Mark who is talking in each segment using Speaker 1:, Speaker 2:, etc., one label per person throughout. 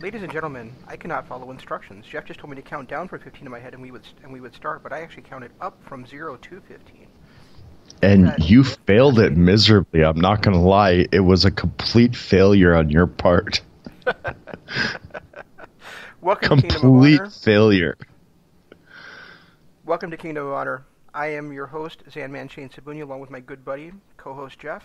Speaker 1: Ladies and gentlemen, I cannot follow instructions. Jeff just told me to count down from 15 in my head, and we would start, but I actually counted up from 0 to 15.
Speaker 2: And you failed it miserably. I'm not going to lie. It was a complete failure on your part.
Speaker 1: Welcome to Kingdom of Honor.
Speaker 2: Complete failure.
Speaker 1: Welcome to Kingdom of Honor. I am your host, Zanman Shane Sabunia, along with my good buddy, co-host Jeff,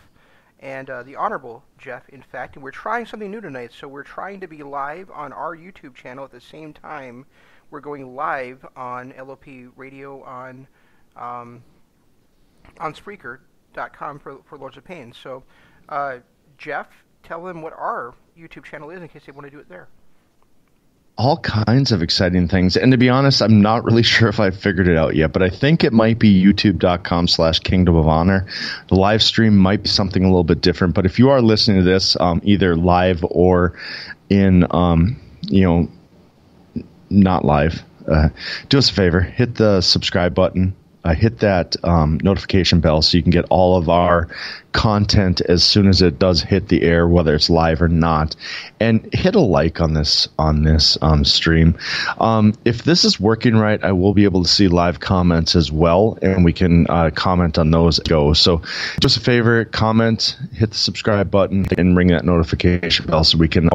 Speaker 1: and the Honorable Jeff, in fact. And we're trying something new tonight, so we're trying to be live on our YouTube channel at the same time. We're going live on LOP Radio on Spreaker.com for Lords of Pain. So, Jeff, tell them what our YouTube channel is in case they want to do it there.
Speaker 2: All kinds of exciting things. And to be honest, I'm not really sure if I figured it out yet, but I think it might be youtube.com/Kingdom of Honor. The live stream might be something a little bit different, but if you are listening to this either live or in, not live, do us a favor, hit the subscribe button. Hit that notification bell so you can get all of our content as soon as it does hit the air, whether it's live or not. And hit a like on this stream. If this is working right, I will be able to see live comments as well, and we can comment on those as we go. So just a favor, comment, hit the subscribe button, and ring that notification bell so we can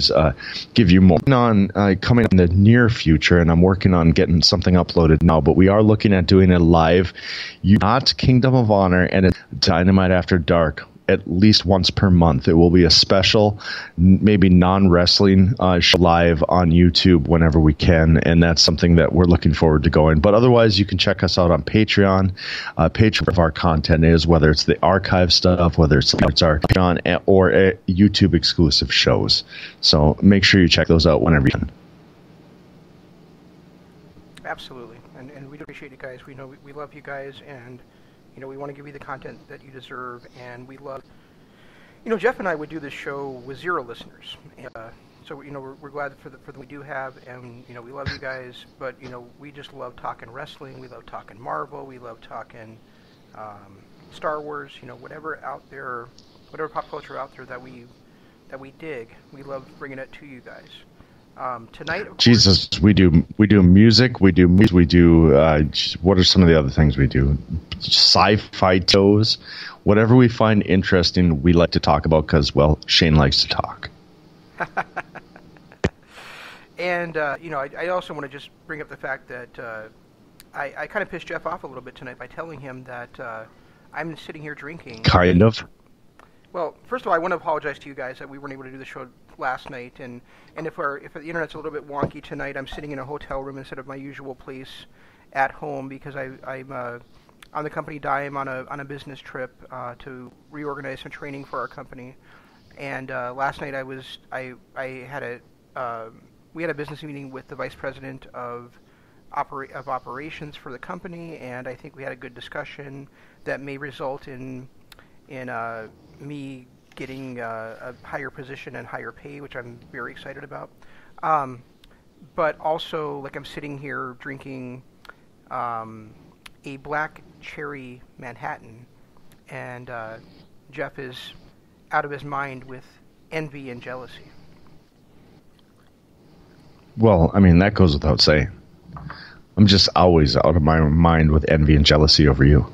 Speaker 2: give you more. Coming in the near future, and I'm working on getting something uploaded now, but we are looking at doing a live not Kingdom of Honor and a Dynamite After Dark at least once per month. It will be a special, maybe non-wrestling show live on YouTube whenever we can, and that's something that we're looking forward to going. But otherwise, you can check us out on Patreon. Patreon of our content is, whether it's the archive stuff, whether it's our Patreon or YouTube exclusive shows. So make sure you check those out whenever you can.
Speaker 1: Absolutely. And we do appreciate you guys. We know we love you guys, and we want to give you the content that you deserve, and we love. Jeff and I would do this show with 0 listeners, and, so we're glad for the we do have, and we love you guys. But we just love talking wrestling. We love talking Marvel. We love talking Star Wars. Whatever out there, whatever pop culture out there that we dig, we love bringing it to you guys. Tonight, of
Speaker 2: Jesus, course, we do music, we do what are some of the other things we do? Sci-fi shows, whatever we find interesting, we like to talk about because, well, Shane likes to talk.
Speaker 1: And I also want to just bring up the fact that I kind of pissed Jeff off a little bit tonight by telling him that I'm sitting here drinking.
Speaker 2: Kind of.
Speaker 1: Well, first of all, I want to apologize to you guys that we weren't able to do the show last night, and if the internet's a little bit wonky tonight, I'm sitting in a hotel room instead of my usual place at home because I'm on the company dime on a business trip to reorganize some training for our company. And last night we had a business meeting with the vice president of operations for the company, and I think we had a good discussion that may result in me getting a higher position and higher pay, which I'm very excited about. But also, I'm sitting here drinking a black cherry Manhattan, and Jeff is out of his mind with envy and jealousy.
Speaker 2: Well, I mean, that goes without saying. I'm just always out of my mind with envy and jealousy over you.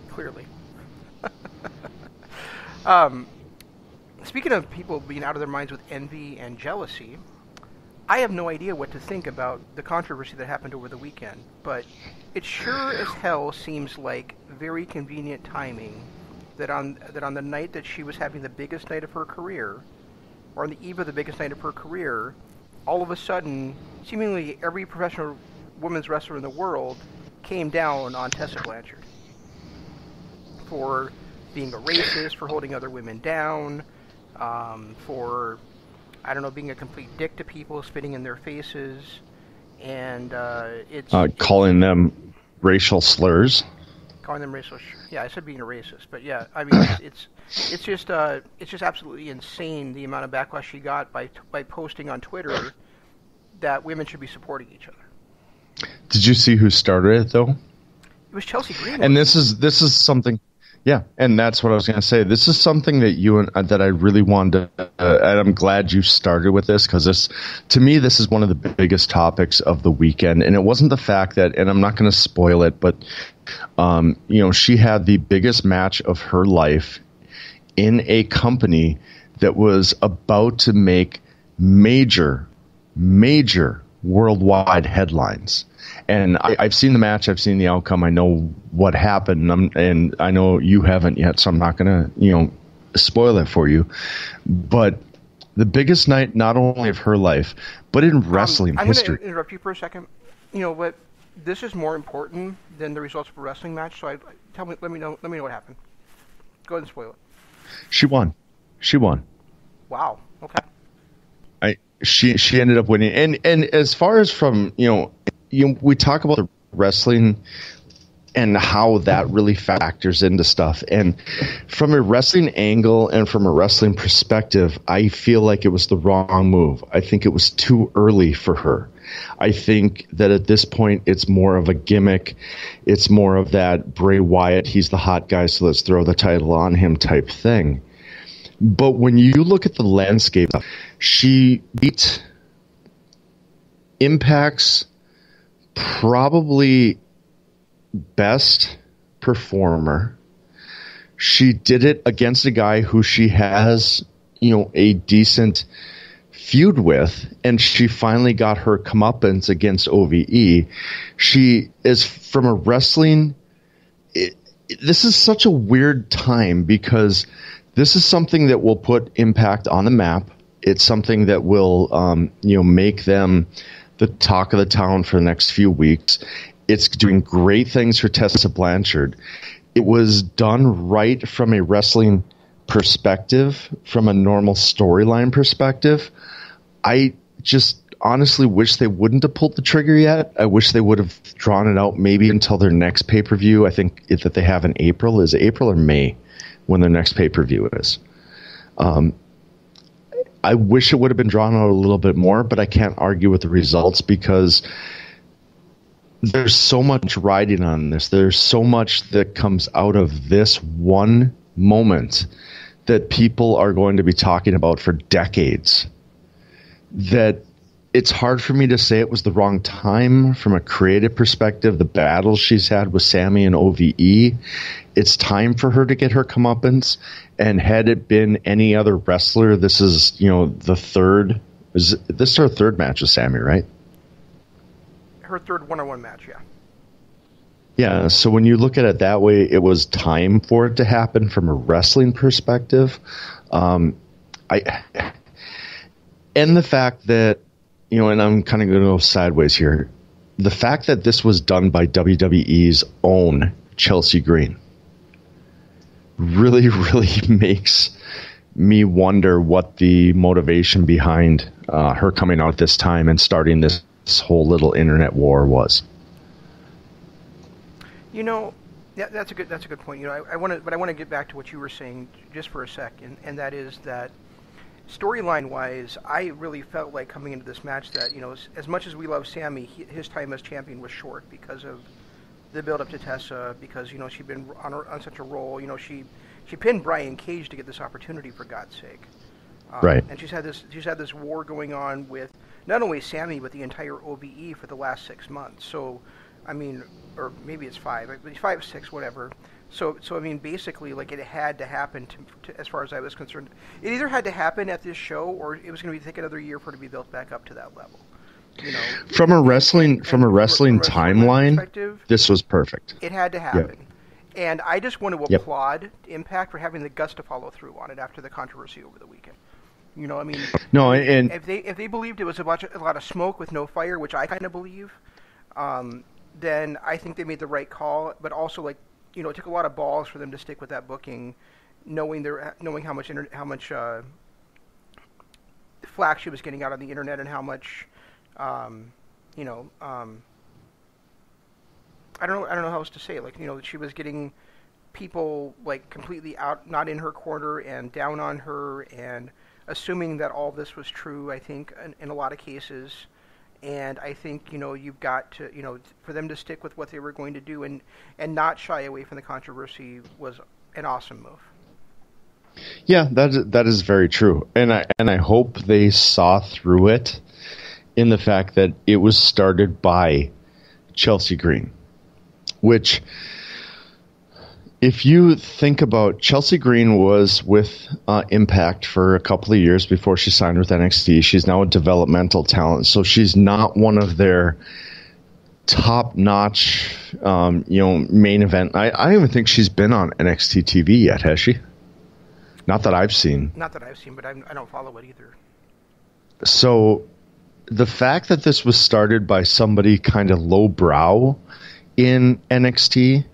Speaker 1: Clearly. Speaking of people being out of their minds with envy and jealousy, I have no idea what to think about the controversy that happened over the weekend, but it sure as hell seems like very convenient timing that on the night that she was having the biggest night of her career, or on the eve of the biggest night of her career, all of a sudden, seemingly every professional women's wrestler in the world came down on Tessa Blanchard for being a racist, for holding other women down, for, being a complete dick to people, spitting in their faces, and
Speaker 2: calling them racial slurs.
Speaker 1: Calling them racial. Yeah, I said being a racist, but yeah, I mean, it's just absolutely insane the amount of backlash she got by posting on Twitter that women should be supporting each other.
Speaker 2: Did you see who started it though?
Speaker 1: It was Chelsea Green.
Speaker 2: And this is something. Yeah, and that's what I was going to say. This is something that that I really wanted to, and I'm glad you started with this, because to me, this is one of the biggest topics of the weekend. And it wasn't the fact that, and I'm not going to spoil it, but she had the biggest match of her life in a company that was about to make major worldwide headlines. And I've seen the match. I've seen the outcome. I know what happened, and I know you haven't yet, so I'm not going to, spoil it for you. But the biggest night, not only of her life, but in wrestling history.
Speaker 1: I'm going to interrupt you for a second. You know what? This is more important than the results of a wrestling match. So let me know what happened. Go ahead and spoil it.
Speaker 2: She won.
Speaker 1: Wow. Okay.
Speaker 2: She ended up winning, and as far as from we talk about the wrestling and how that really factors into stuff. And from a wrestling angle and from a wrestling perspective, I feel like it was the wrong move. I think it was too early for her. I think that at this point, it's more of a gimmick. It's more of that Bray Wyatt, he's the hot guy, so let's throw the title on him type thing. But when you look at the landscape, she beat Impact's probably best performer. She did it against a guy who she has, a decent feud with, and she finally got her comeuppance against OVE. She is, from a wrestling, this is such a weird time, because this is something that will put Impact on the map. It's something that will, make them the talk of the town for the next few weeks. It's doing great things for Tessa Blanchard. It was done right from a wrestling perspective, from a normal storyline perspective. I just honestly wish they wouldn't have pulled the trigger yet. I wish they would have drawn it out maybe until their next pay-per-view. I think that they have in April. Is it April or May when their next pay-per-view is? I wish it would have been drawn out a little bit more, but I can't argue with the results, because there's so much riding on this. There's so much that comes out of this one moment that people are going to be talking about for decades, that it's hard for me to say it was the wrong time from a creative perspective. The battles she's had with Sammy and OVE, it's time for her to get her comeuppance. And had it been any other wrestler, this is, the third. This is her third match with Sammy, right?
Speaker 1: Her third one-on-one match, yeah.
Speaker 2: Yeah, so when you look at it that way, it was time for it to happen from a wrestling perspective. And the fact that, and I'm kind of going to go sideways here, the fact that this was done by WWE's own Chelsea Green really, really makes me wonder what the motivation behind her coming out this time and starting this whole little internet war was.
Speaker 1: That's a good point. I want to get back to what you were saying just for a second, and that is that storyline-wise, I really felt like coming into this match that, as much as we love Sammy, his time as champion was short because of the build-up to Tessa, because, she'd been on such a roll. She pinned Brian Cage to get this opportunity, for God's sake.
Speaker 2: Right.
Speaker 1: And she's had this war going on with not only Sammy, but the entire OVE for the last 6 months. So, or maybe it's 5, 5, 6, whatever. So basically, like, it had to happen to, as far as I was concerned. It either had to happen at this show, or it was going to take another year for it to be built back up to that level.
Speaker 2: From a wrestling timeline, this was perfect.
Speaker 1: It had to happen. Yep. And I just want to applaud Impact for having the guts to follow through on it after the controversy over the weekend.
Speaker 2: No, and
Speaker 1: if they believed it was a lot of smoke with no fire, which I kind of believe, then I think they made the right call. But also, it took a lot of balls for them to stick with that booking, knowing how much flack she was getting out on the internet and how much, I don't know how else to say it. She was getting people completely out, not in her corner and down on her and assuming that all this was true, I think, in a lot of cases. And I think, you've got to, for them to stick with what they were going to do and not shy away from the controversy an awesome move.
Speaker 2: Yeah, that is very true, and I hope they saw through it in the fact that it was started by Chelsea Green, which, if you think about, Chelsea Green was with Impact for a couple of years before she signed with NXT. She's now a developmental talent, so she's not one of their top-notch, main event. I don't even think she's been on NXT TV yet, has she? Not that I've seen.
Speaker 1: Not that I've seen, but I don't follow it either.
Speaker 2: So the fact that this was started by somebody kind of lowbrow in NXT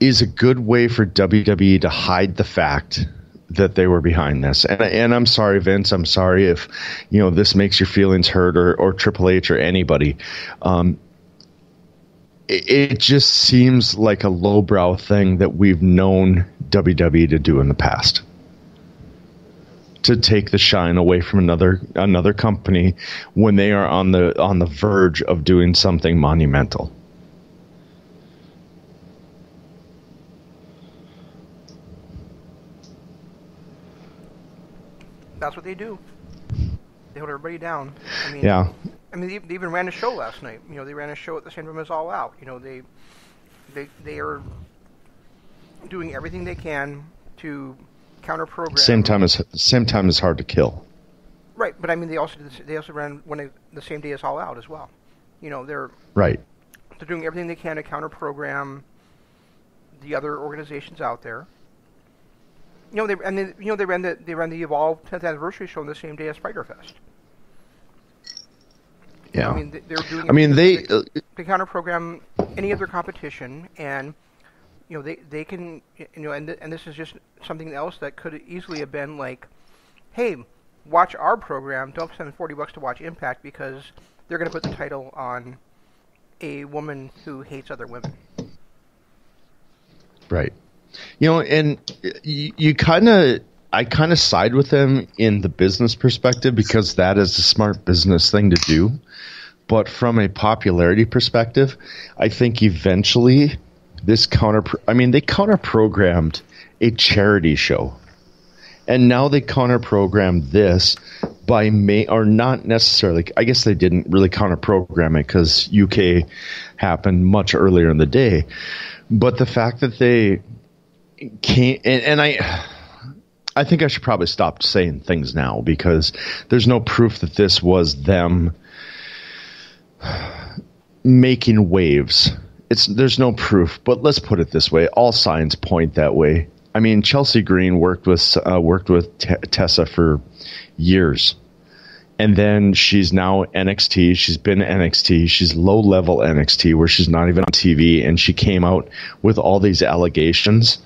Speaker 2: is a good way for WWE to hide the fact that they were behind this. And I'm sorry, Vince. I'm sorry if this makes your feelings hurt, or Triple H, or anybody. It just seems like a lowbrow thing that we've known WWE to do in the past, to take the shine away from another company when they are on the verge of doing something monumental.
Speaker 1: That's what they do. They hold everybody down.
Speaker 2: Yeah.
Speaker 1: They even ran a show last night. They ran a show at the same time as All Out. They are doing everything they can to counter program.
Speaker 2: Same time is hard to kill.
Speaker 1: Right, but they also ran the same day as All Out as well. They're
Speaker 2: right.
Speaker 1: They're doing everything they can to counter program the other organizations out there. They ran the Evolve 10th anniversary show on the same day as Spider Fest.
Speaker 2: Yeah.
Speaker 1: They're doing.
Speaker 2: They
Speaker 1: counter program any other competition, and they can and this is just something else that could easily have been like, hey, watch our program. Don't spend $40 to watch Impact because they're going to put the title on a woman who hates other women.
Speaker 2: Right. And I kind of side with them in the business perspective because that is a smart business thing to do. But from a popularity perspective, I think eventually this they counter-programmed a charity show. And now they counter-programmed this by or not necessarily. I guess they didn't really counter-program it because UK happened much earlier in the day. But the fact that they came, and I think I should probably stop saying things now because there's no proof that this was them making waves. There's no proof, but let's put it this way: all signs point that way. Chelsea Green worked with Tessa for years, and then she's now NXT. She's been NXT. She's low-level NXT, where she's not even on TV, and she came out with all these allegations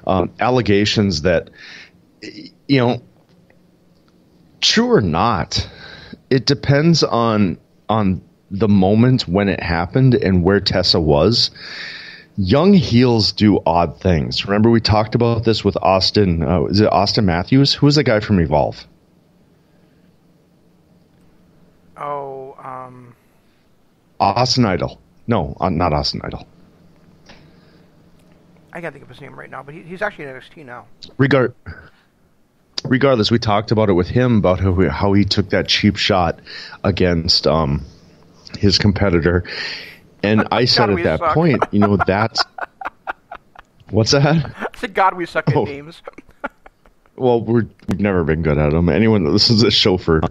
Speaker 2: that, true or not, it depends on the moment when it happened and where Tessa was. Young heels do odd things. Remember, we talked about this with Austin. Is it Austin Matthews? Who was the guy from Evolve? Austin Idol. No, not Austin Idol.
Speaker 1: I can't think of his name right now, but he's actually in NXT now. Regardless, we talked about it with him about how he took that cheap shot against his competitor, and I said at that point, that's what's that? I said, God, we suck at names.
Speaker 2: Well, we've never been good at them. Anyone that listens to this show for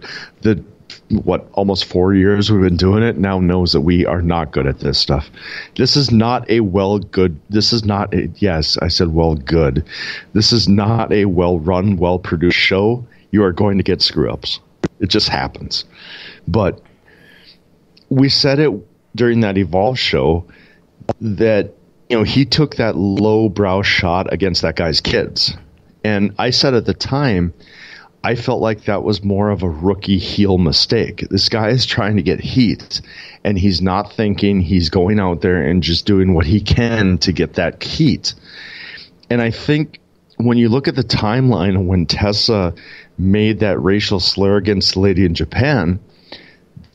Speaker 2: almost 4 years we've been doing it now knows that we are not good at this stuff. This is not a This is not a well-run, well-produced show. You are going to get screw-ups. It just happens. But we said it during that Evolve show that he took that low-brow shot against that guy's kids. And I said at the time, I felt like that was more of a rookie heel mistake. This guy is trying to get heat, and he's not thinking. He's going out there and just doing what he can to get that heat. And I think when you look at the timeline when Tessa made that racial slur against the lady in Japan,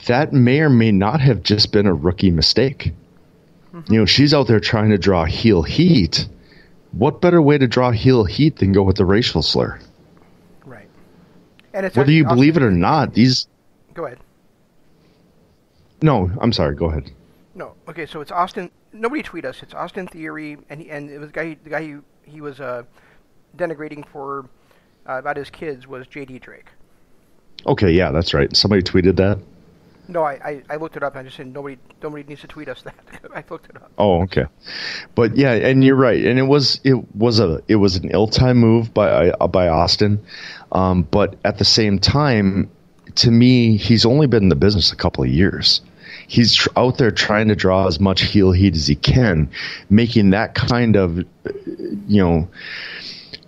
Speaker 2: that may or may not have just been a rookie mistake. Mm-hmm. She's out there trying to draw heel heat what better way to draw heel heat than go with the racial slur?
Speaker 1: Right. And it's
Speaker 2: whether you believe it or not, these...
Speaker 1: Go ahead.
Speaker 2: No, I'm sorry. Go ahead.
Speaker 1: No. Okay, so it's Austin... Nobody tweet us. It's Austin Theory, and it was the guy he was denigrating for about his kids was J.D. Drake.
Speaker 2: Okay, yeah, that's right. Somebody tweeted that?
Speaker 1: No, I looked it up. I just said nobody needs to tweet us that. I looked it up.
Speaker 2: Oh, okay. But yeah, and you're right. And it was an ill-timed move by Austin. But at the same time, to me, he's only been in the business a couple of years. He's out there trying to draw as much heel heat as he can, making that kind of,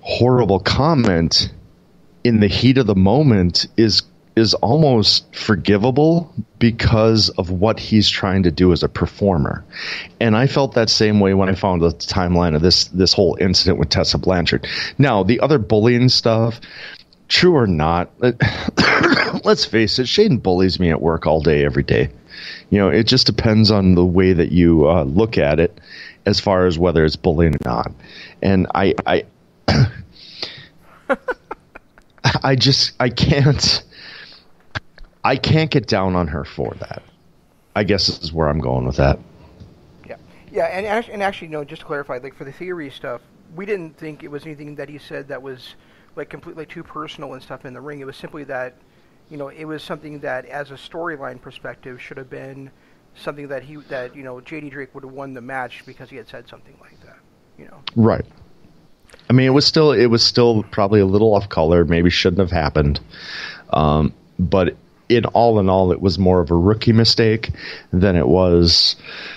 Speaker 2: horrible comment in the heat of the moment is almost forgivable because of what he's trying to do as a performer. And I felt that same way when I found the timeline of this whole incident with Tessa Blanchard. Now, the other bullying stuff, true or not, let's face it, Shaden bullies me at work all day, every day. It just depends on the way that you look at it as far as whether it's bullying or not. And I can't get down on her for that. I guess this is where I'm going with that.
Speaker 1: Yeah, and actually, no. Just to clarify, like for the theory stuff, we didn't think it was anything that he said that was like completely too personal and stuff in the ring. It was simply that, it was something that, as a storyline perspective, should have been something that J.D. Drake would have won the match because he had said something like that.
Speaker 2: Right. I mean, it was still probably a little off color. Maybe shouldn't have happened. But in all, it was more of a rookie mistake than it was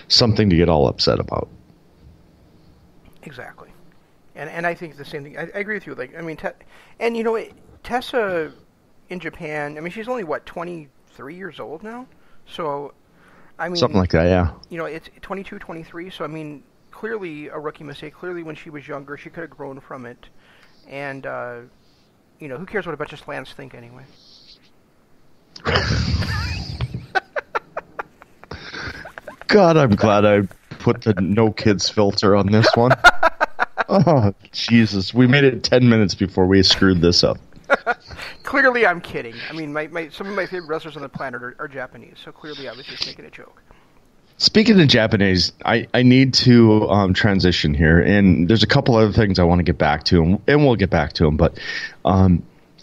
Speaker 2: something to get all upset about.
Speaker 1: Exactly. And I think the same thing. I agree with you. Like, I mean, Tessa in Japan, I mean, she's only, 23 years old now? So, I mean...
Speaker 2: Something like that, yeah.
Speaker 1: It's 22, 23, so, I mean, clearly a rookie mistake. Clearly when she was younger, she could have grown from it. And, who cares what a bunch of slants think anyway?
Speaker 2: God, I'm glad I put the no kids filter on this one. Oh, Jesus. We made it 10 minutes before we screwed this up.
Speaker 1: Clearly, I'm kidding. I mean, some of my favorite wrestlers on the planet are Japanese, so clearly I was just making a joke.
Speaker 2: Speaking of Japanese, I need to transition here, and there's a couple other things I want to get back to, and we'll get back to them. But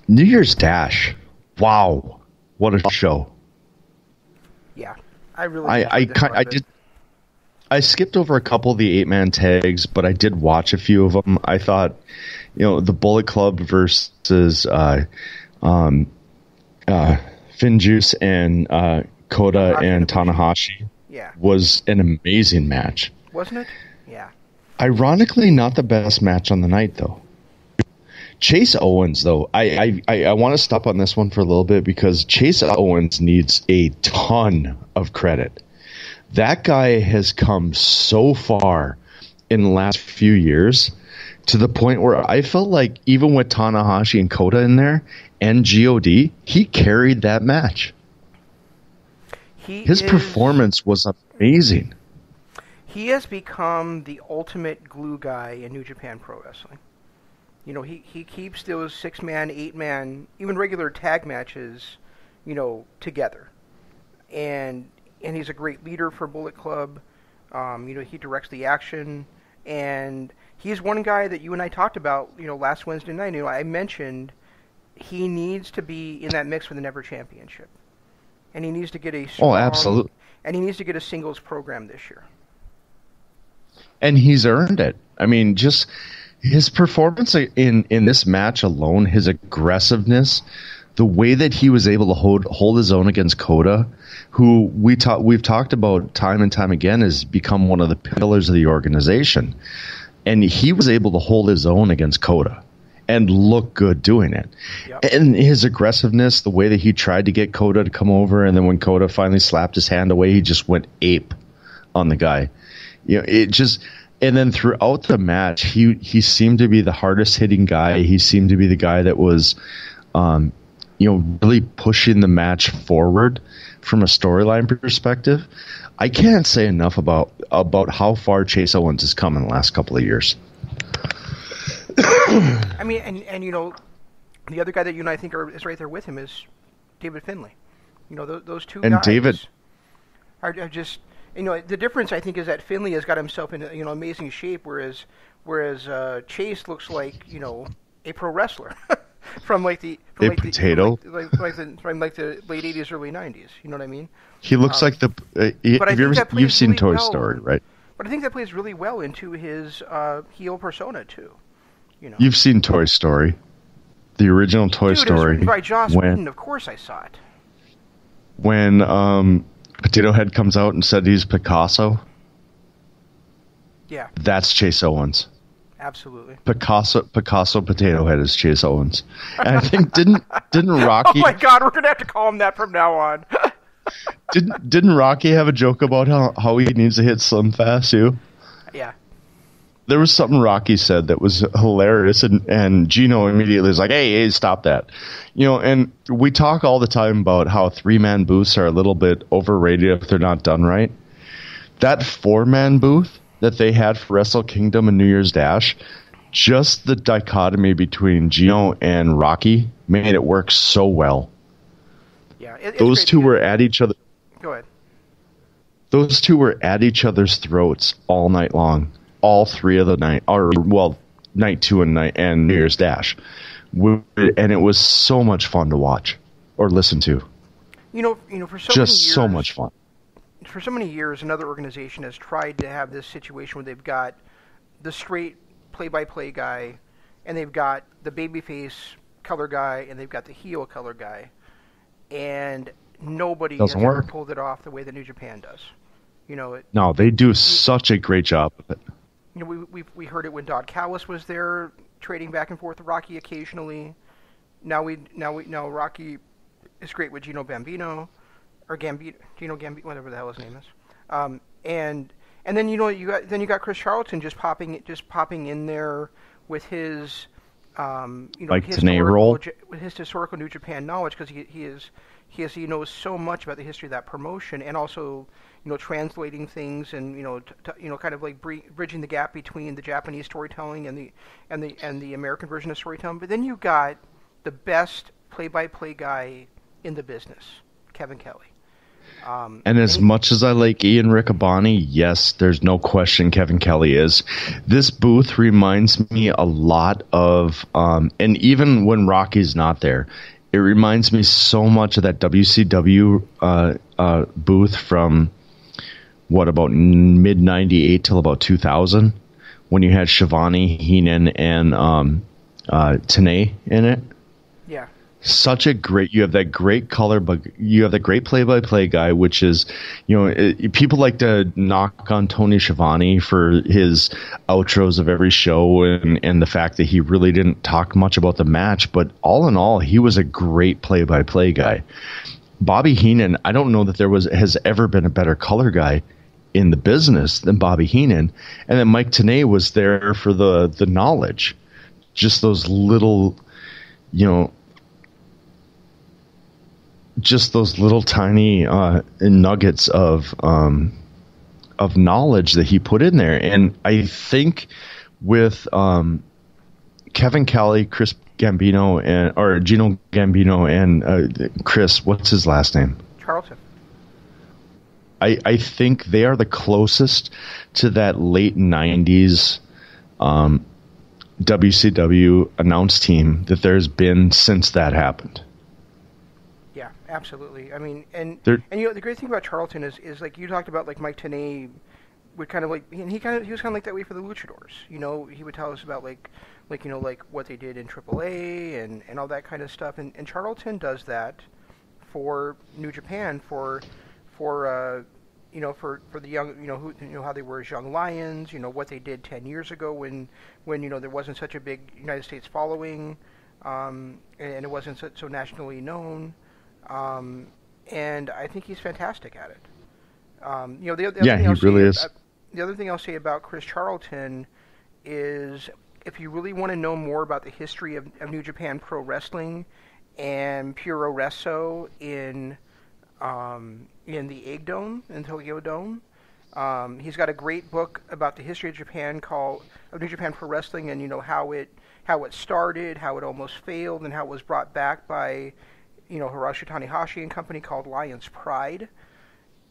Speaker 2: New Year's Dash, wow, what a show! Yeah,
Speaker 1: I really.
Speaker 2: I skipped over a couple of the 8-man tags, but I did watch a few of them. I thought, the Bullet Club versus Finjuice and Kota and Tanahashi was an amazing match.
Speaker 1: Wasn't it? Yeah.
Speaker 2: Ironically, not the best match on the night, though. Chase Owens, though, I want to stop on this one for a little bit because Chase Owens needs a ton of credit. That guy has come so far in the last few years to the point where I felt like even with Tanahashi and Kota in there and GOD, he carried that match. His performance was amazing.
Speaker 1: He has become the ultimate glue guy in New Japan Pro Wrestling. He keeps those 6-man, 8-man, even regular tag matches, together. And he's a great leader for Bullet Club. He directs the action. And he's one guy that you and I talked about, last Wednesday night. I mentioned he needs to be in that mix for the Never Championship. And he needs to get a strong,
Speaker 2: absolutely.
Speaker 1: And he needs to get a singles program this year.
Speaker 2: And he's earned it. I mean, just his performance in this match alone, his aggressiveness, the way that he was able to hold his own against Kota, who we've talked about time and time again, has become one of the pillars of the organization. And he was able to hold his own against Kota and look good doing it. Yep. And his aggressiveness, the way that he tried to get Kota to come over, and then when Kota finally slapped his hand away, he just went ape on the guy. And then throughout the match, he seemed to be the hardest hitting guy. He seemed to be the guy that was, really pushing the match forward from a storyline perspective. I can't say enough about how far Chase Owens has come in the last couple of years.
Speaker 1: I mean, and the other guy that you and I think is right there with him is David Finlay. Those two
Speaker 2: And
Speaker 1: guys
Speaker 2: David
Speaker 1: are just, the difference I think is that Finlay has got himself in amazing shape, whereas Chase looks like a pro wrestler from the late 80s, early 90s. You know what I mean?
Speaker 2: He looks like you've seen
Speaker 1: really
Speaker 2: Toy Story, right?
Speaker 1: But I think that plays really well into his heel persona too.
Speaker 2: You've seen Toy Story, the original Toy
Speaker 1: Story.
Speaker 2: It was
Speaker 1: written by Joss Whedon. Of course, I saw it.
Speaker 2: When Potato Head comes out and said he's Picasso.
Speaker 1: Yeah.
Speaker 2: That's Chase Owens.
Speaker 1: Absolutely.
Speaker 2: Picasso Potato Head is Chase Owens. And I think didn't Rocky?
Speaker 1: Oh my God, we're gonna have to call him that from now on.
Speaker 2: Didn't Rocky have a joke about how he needs to hit Slim Fast too?
Speaker 1: Yeah.
Speaker 2: There was something Rocky said that was hilarious, and Gino immediately was like, hey, stop that. And we talk all the time about how 3-man booths are a little bit overrated if they're not done right. That 4-man booth that they had for Wrestle Kingdom and New Year's Dash, just the dichotomy between Gino and Rocky made it work so well.
Speaker 1: Yeah,
Speaker 2: those two were at each other.
Speaker 1: Go ahead.
Speaker 2: Those two were at each other's throats all night long. All three of the night, night 2 and New Year's Dash, and it was so much fun to watch or listen to.
Speaker 1: For so much fun. For so many years, another organization has tried to have this situation where they've got the straight play-by-play guy, and they've got the babyface color guy, and they've got the heel color guy, and nobody has ever pulled it off the way that New Japan does.
Speaker 2: No, they do such a great job of it.
Speaker 1: We heard it when Don Callis was there, trading back and forth with Rocky occasionally. Now Rocky is great with Gino Bambino, or Gino Gambino, whatever the hell his name is. And then you got Chris Charlton just popping in there with his with his historical New Japan knowledge, because he knows so much about the history of that promotion, and also translating things and kind of like bridging the gap between the Japanese storytelling and the American version of storytelling. But then you got the best play-by-play guy in the business, Kevin Kelly.
Speaker 2: And as much as I like Ian Riccaboni, yes, there's no question Kevin Kelly is. This booth reminds me a lot of, and even when Rocky's not there, it reminds me so much of that WCW booth from, about mid-98 till about 2000, when you had Shivani, Heenan, and Tenay in it.
Speaker 1: Yeah.
Speaker 2: Such a great, you have that great color, but you have the great play-by-play guy, which is, people like to knock on Tony Schiavone for his outros of every show and the fact that he really didn't talk much about the match, but all in all, he was a great play-by-play guy. Bobby Heenan, I don't know that has ever been a better color guy in the business than Bobby Heenan, and then Mike Tenay was there for the knowledge, just those little, just those little tiny nuggets of knowledge that he put in there. And I think with Kevin Kelly, Chris Gambino, or Gino Gambino, and Chris, what's his last name?
Speaker 1: Charlton.
Speaker 2: I think they are the closest to that late 90s WCW announce team that there's been since that happened.
Speaker 1: Yeah, absolutely. I mean, and the great thing about Charlton is like you talked about, like Mike Tenay would kind of like, and he was kind of like that way for the Luchadors. He would tell us about like what they did in AAA and all that kind of stuff. And Charlton does that for New Japan for the young, how they were as young lions, what they did 10 years ago when there wasn't such a big United States following, and it wasn't so nationally known. And I think he's fantastic at it. The other thing I'll say about Chris Charlton is, if you really want to know more about the history of New Japan Pro Wrestling and Puro Resso in the Egg Dome, in Tokyo Dome, he's got a great book about the history of Japan of New Japan Pro Wrestling, and how it how it started, how it almost failed, and how it was brought back by, Hiroshi Tanahashi and company called Lion's Pride.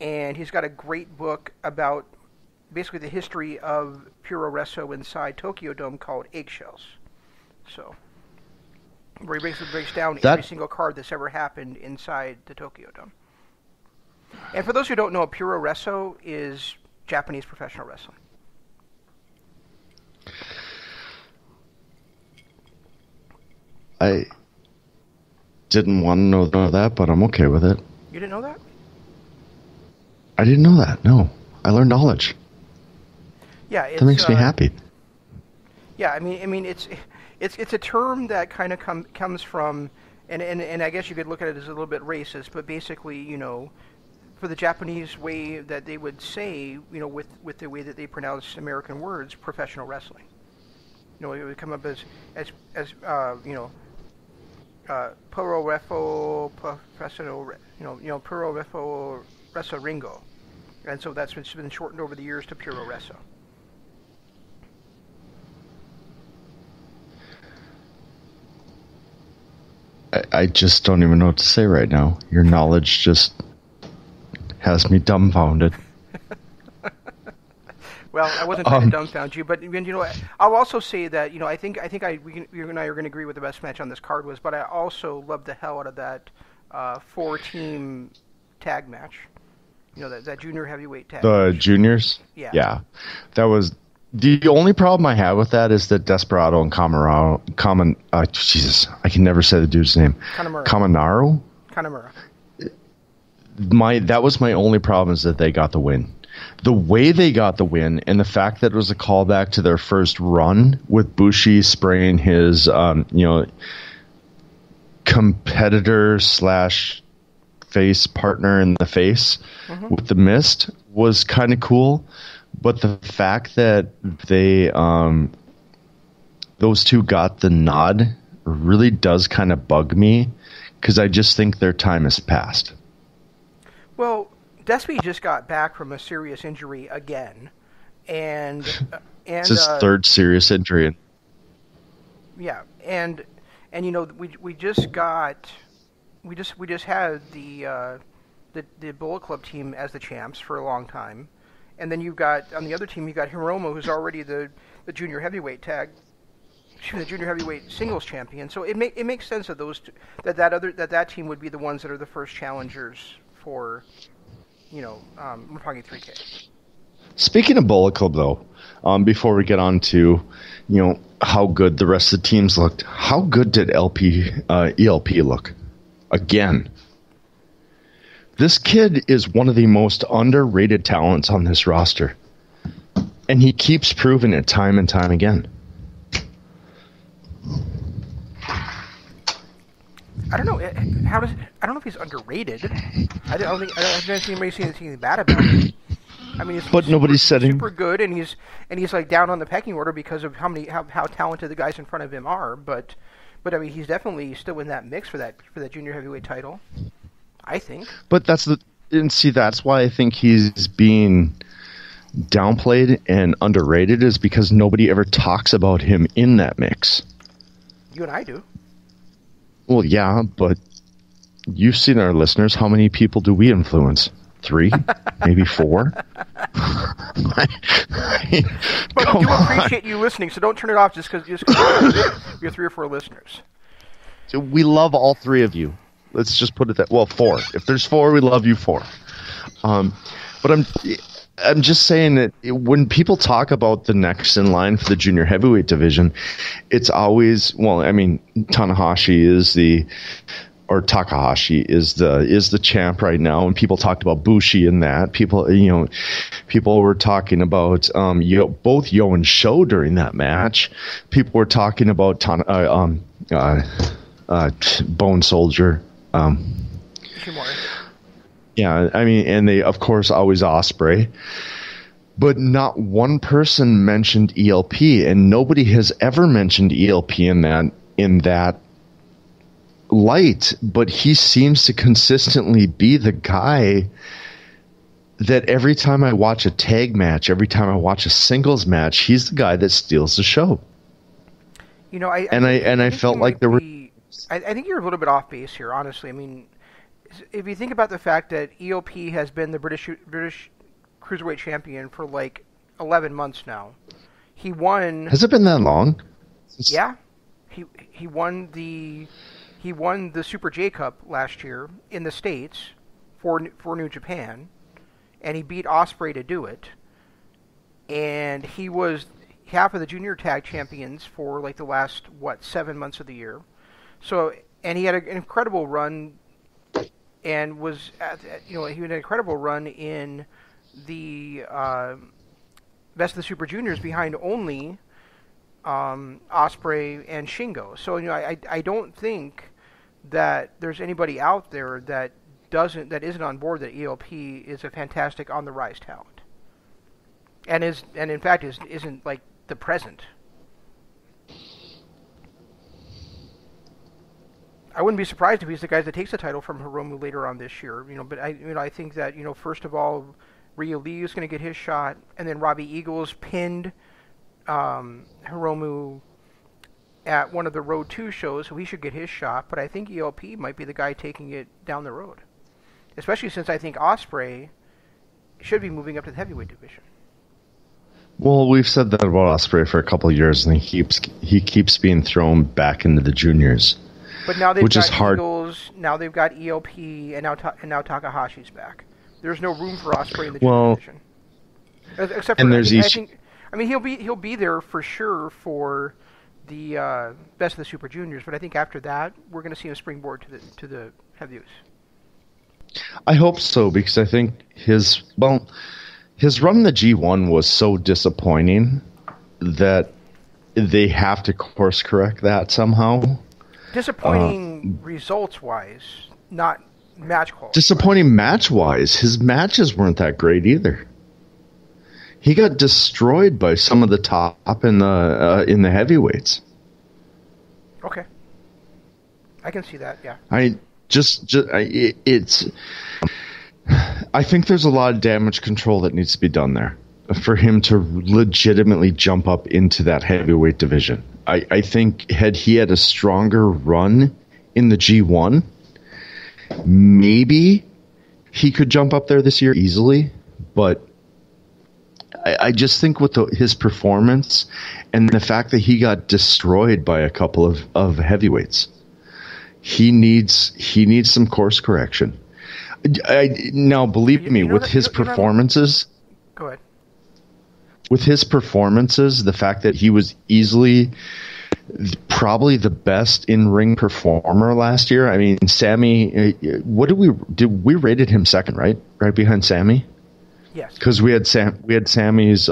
Speaker 1: And he's got a great book about basically the history of Puro Resso inside Tokyo Dome called Eggshells. So, where he basically breaks down every single card that's ever happened inside the Tokyo Dome. And for those who don't know, Puro Resso is Japanese professional wrestling.
Speaker 2: I didn't want to know that, but I'm okay with it.
Speaker 1: You didn't know that?
Speaker 2: I didn't know that. No, I learned knowledge.
Speaker 1: Yeah,
Speaker 2: that makes me happy.
Speaker 1: Yeah, I mean, it's a term that kind of comes from, and I guess you could look at it as a little bit racist, but basically, for the Japanese way that they would say, with the way that they pronounce American words, professional wrestling. It would come up as Puro Refo Professional, Puro Refo Resso Ringo, and so that's been shortened over the years to Puro Resso.
Speaker 2: I just don't even know what to say right now. Your knowledge just has me dumbfounded.
Speaker 1: Well, I wasn't trying to dumbfound you, but I'll also say that I think you and I are going to agree what the best match on this card was, but I also loved the hell out of that 4-team tag match. That junior heavyweight tag.
Speaker 2: The juniors? Yeah. That was the only problem I have with that is that Desperado and Jesus, I can never say the dude's name. Kanemaru. That was my only problem, is that they got the win. The way they got the win, and the fact that it was a callback to their first run with Bushi spraying his, competitor / face partner in the face with the mist was kind of cool. But the fact that they, those two got the nod really does kind of bug me, because I just think their time has passed.
Speaker 1: Well, Despy just got back from a serious injury again, and
Speaker 2: it's his third serious injury.
Speaker 1: Yeah, and we just had the Bullet Club team as the champs for a long time, and then you've got on the other team Hiromu, who's already the junior heavyweight the junior heavyweight singles champion. So it makes sense that those two, that team would be the ones that are the first challengers for. We're talking 3K.
Speaker 2: Speaking of Bullet Club, though, before we get on to, how good the rest of the teams looked, how good did ELP look? Again, this kid is one of the most underrated talents on this roster, and he keeps proving it time and time again.
Speaker 1: I don't know. I don't know if he's underrated. I don't see anybody saying anything bad about him. I mean,
Speaker 2: but nobody's said him
Speaker 1: super good, and he's like down on the pecking order because of how talented the guys in front of him are. But I mean, he's definitely still in that mix for that junior heavyweight title, I think.
Speaker 2: But that's why I think he's being downplayed and underrated, is because nobody ever talks about him in that mix.
Speaker 1: You and I do.
Speaker 2: Well, yeah, but you've seen our listeners. How many people do we influence? 3? Maybe 4?
Speaker 1: But we do appreciate you listening, so don't turn it off just because you're 3 or 4 listeners.
Speaker 2: So we love all 3 of you. Let's just put it that. Well, 4. If there's 4, we love you 4. But I'm just saying that when people talk about the next in line for the junior heavyweight division, it's always, Takahashi is the champ right now, and people talked about Bushi in that. People were talking about both Yo and Sho during that match. People were talking about Bone Soldier. Yeah, I mean, and they, of course, always Ospreay. But not one person mentioned ELP, and nobody has ever mentioned ELP in that light. But he seems to consistently be the guy that every time I watch a tag match, every time I watch a singles match, he's the guy that steals the show.
Speaker 1: I
Speaker 2: felt like there were.
Speaker 1: I think you're a little bit off base here, honestly. I mean, if you think about the fact that EOP has been the British Cruiserweight Champion for like 11 months now, he won.
Speaker 2: Has it been that long?
Speaker 1: Yeah, he won the Super J Cup last year in the States for New Japan, and he beat Ospreay to do it. And he was half of the junior tag champions for like the last 7 months of the year. So, and he had an incredible run, and he had an incredible run in the Best of the Super Juniors behind only Ospreay and Shingo. So I don't think that there's anybody out there that isn't on board that ELP is a fantastic on the rise talent, and in fact isn't like the present. I wouldn't be surprised if he's the guy that takes the title from Hiromu later on this year. But I think that first of all, Rhea Lee is going to get his shot, and then Robbie Eagles pinned Hiromu at one of the Road 2 shows, so he should get his shot. But I think ELP might be the guy taking it down the road, especially since I think Ospreay should be moving up to the heavyweight division.
Speaker 2: Well, we've said that about Ospreay for a couple of years, and he keeps being thrown back into the juniors.
Speaker 1: But now they've got Eagles, now they've got ELP, and now Takahashi's back. There's no room for Ospreay in the junior division. Except for he'll be there for sure for the Best of the Super Juniors, but I think after that we're going to see him springboard to the heavyweights.
Speaker 2: I hope so, because I think his run in the G1 was so disappointing that they have to course correct that somehow.
Speaker 1: Disappointing results-wise, not match quality.
Speaker 2: Disappointing match-wise. His matches weren't that great either. He got destroyed by some of the top in the heavyweights.
Speaker 1: Okay, I can see that. Yeah.
Speaker 2: I think there's a lot of damage control that needs to be done there for him to legitimately jump up into that heavyweight division. I think had he had a stronger run in the G1, maybe he could jump up there this year easily, but I just think with his performance and the fact that he got destroyed by a couple of heavyweights, he needs some course correction. Now, believe me, with his performances...
Speaker 1: Go ahead.
Speaker 2: With his performances, the fact that he was easily probably the best in-ring performer last year. I mean, Sammy, we rated him second, right? Right behind Sammy?
Speaker 1: Yes.
Speaker 2: Because we had Sammy's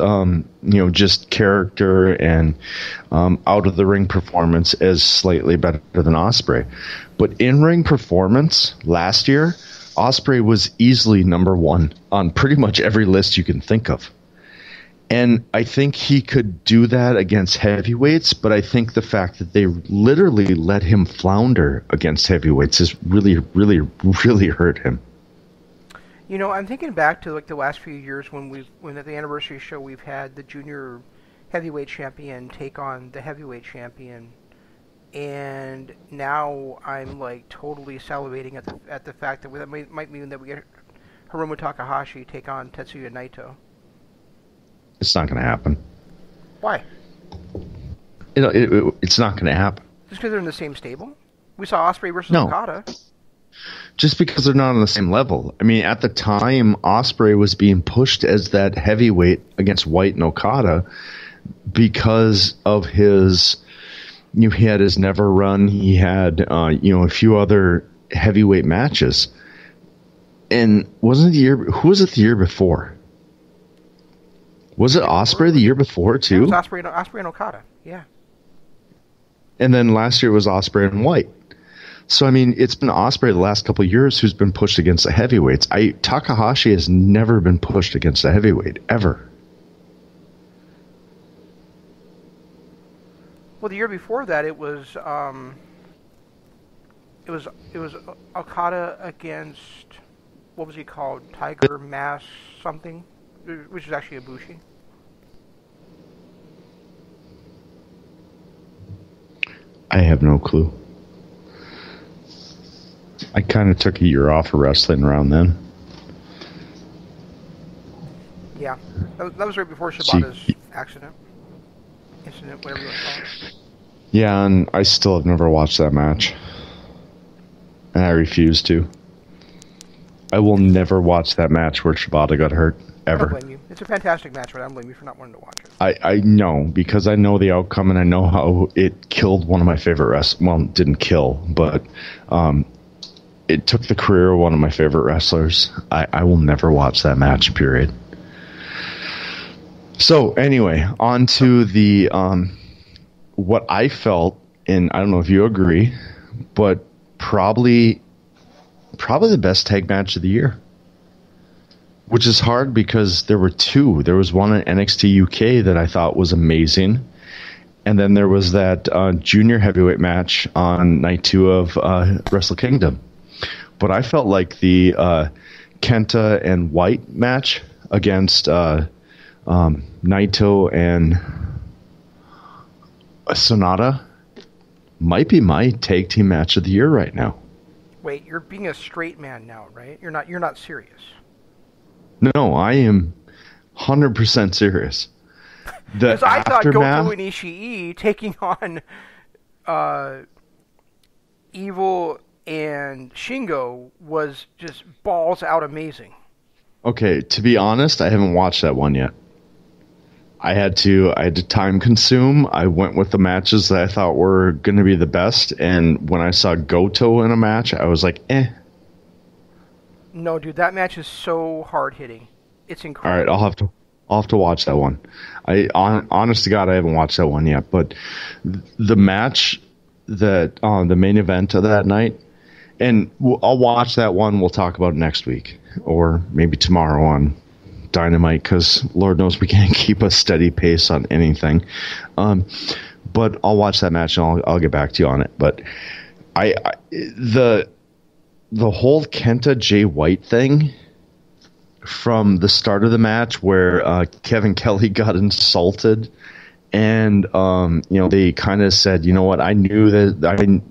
Speaker 2: just character and out of the ring performance as slightly better than Ospreay. But in-ring performance last year, Ospreay was easily number one on pretty much every list you can think of. And I think he could do that against heavyweights, but I think the fact that they literally let him flounder against heavyweights has really, really, really hurt him.
Speaker 1: I'm thinking back to like the last few years when at the anniversary show we've had the junior heavyweight champion take on the heavyweight champion, and now I'm like totally salivating at the fact that that might mean that we get Hiromu Takahashi take on Tetsuya Naito.
Speaker 2: It's not going to happen.
Speaker 1: Why?
Speaker 2: It's not going to happen.
Speaker 1: Just because they're in the same stable? We saw Ospreay versus Okada.
Speaker 2: Just because they're not on the same level. I mean, at the time, Ospreay was being pushed as that heavyweight against White and Okada because of his... he had his Never run. He had, a few other heavyweight matches. And who was it the year before? Was it Ospreay the year before, too?
Speaker 1: It was Ospreay and Okada, yeah.
Speaker 2: And then last year it was Ospreay and White. So, I mean, it's been Ospreay the last couple of years who's been pushed against the heavyweights. Takahashi has never been pushed against a heavyweight, ever.
Speaker 1: Well, the year before that, it was Okada against, what was he called? Tiger Mask something? Which is actually Ibushi.
Speaker 2: have no clue. I kind of took a year off of wrestling around then.
Speaker 1: Yeah, that was right before Shibata's accident. Incident, whatever you want to call it.
Speaker 2: Yeah, and I still have never watched that match. And I refuse to. I will never watch that match where Shibata got hurt, ever.
Speaker 1: I don't blame you. It's a fantastic match, but I don't blame you for not wanting to watch it.
Speaker 2: I know, because I know the outcome, and I know how it killed one of my favorite wrestlers. Well, it didn't kill, but it took the career of one of my favorite wrestlers. I will never watch that match, period. So, anyway, on to the what I felt, and I don't know if you agree, but probably the best tag match of the year. Which is hard because there were two. There was one in NXT UK that I thought was amazing. And then there was that junior heavyweight match on night 2 of Wrestle Kingdom. But I felt like the Kenta and White match against Naito and Sonata might be my tag team match of the year right now.
Speaker 1: Wait, you're being a straight man now, right? You're not serious.
Speaker 2: No, I am 100% serious.
Speaker 1: Because I thought Goto and Ishii taking on Evil and Shingo was just balls out amazing.
Speaker 2: Okay, to be honest, I haven't watched that one yet. I had to time consume. I went with the matches that I thought were going to be the best, and when I saw Goto in a match, I was like, eh.
Speaker 1: No, dude, that match is so hard hitting. It's incredible.
Speaker 2: All right, I'll have to watch that one. Honest to God, I haven't watched that one yet. But the match that the main event of that night, and I'll watch that one. We'll talk about it next week or maybe tomorrow on Dynamite, because Lord knows we can't keep a steady pace on anything. But I'll watch that match and I'll get back to you on it. But the whole Kenta Jay White thing from the start of the match where Kevin Kelly got insulted and they kind of said, you know what, I knew that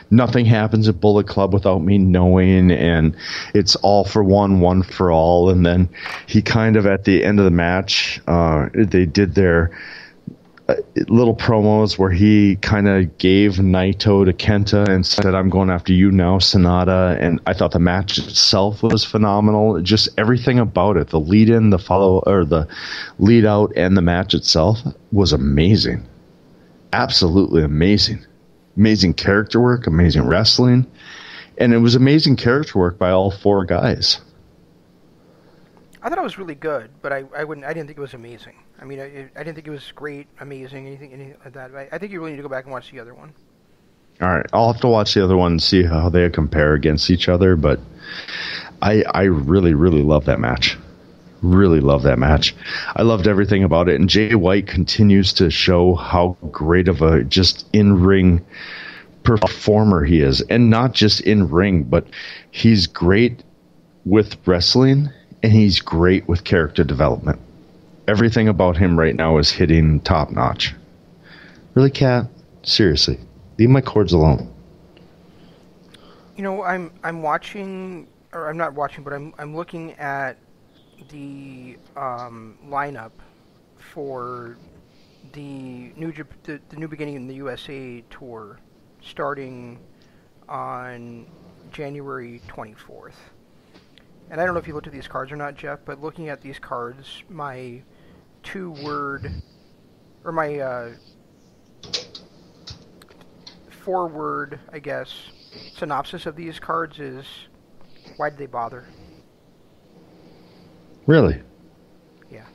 Speaker 2: nothing happens at Bullet Club without me knowing, and it's all for one for all. And then he kind of at the end of the match they did their little promos where he kind of gave Naito to Kenta and said, I'm going after you now, Sonata. And I thought the match itself was phenomenal. Just everything about it, the lead in, the follow, or the lead out, and the match itself was amazing. Absolutely amazing. Amazing character work, amazing wrestling. And it was amazing character work by all 4 guys.
Speaker 1: I thought it was really good, but I didn't think it was amazing. I mean, I didn't think it was great, amazing, anything like that. I think you really need to go back and watch the other one.
Speaker 2: All right, I'll have to watch the other one and see how they compare against each other. But I really, really love that match. Really love that match. I loved everything about it. And Jay White continues to show how great of a just in-ring performer he is. And not just in-ring, but he's great with wrestling. And he's great with character development. Everything about him right now is hitting top notch. Really, Kat? Seriously, leave my cords alone.
Speaker 1: You know, I'm watching, or I'm not watching, but I'm looking at the lineup for the New Beginning in the USA tour, starting on January 24th. And I don't know if you looked at these cards or not, Jeff, but looking at these cards, my 4-word, I guess, synopsis of these cards is, why did they bother?
Speaker 2: Really?
Speaker 1: Yeah.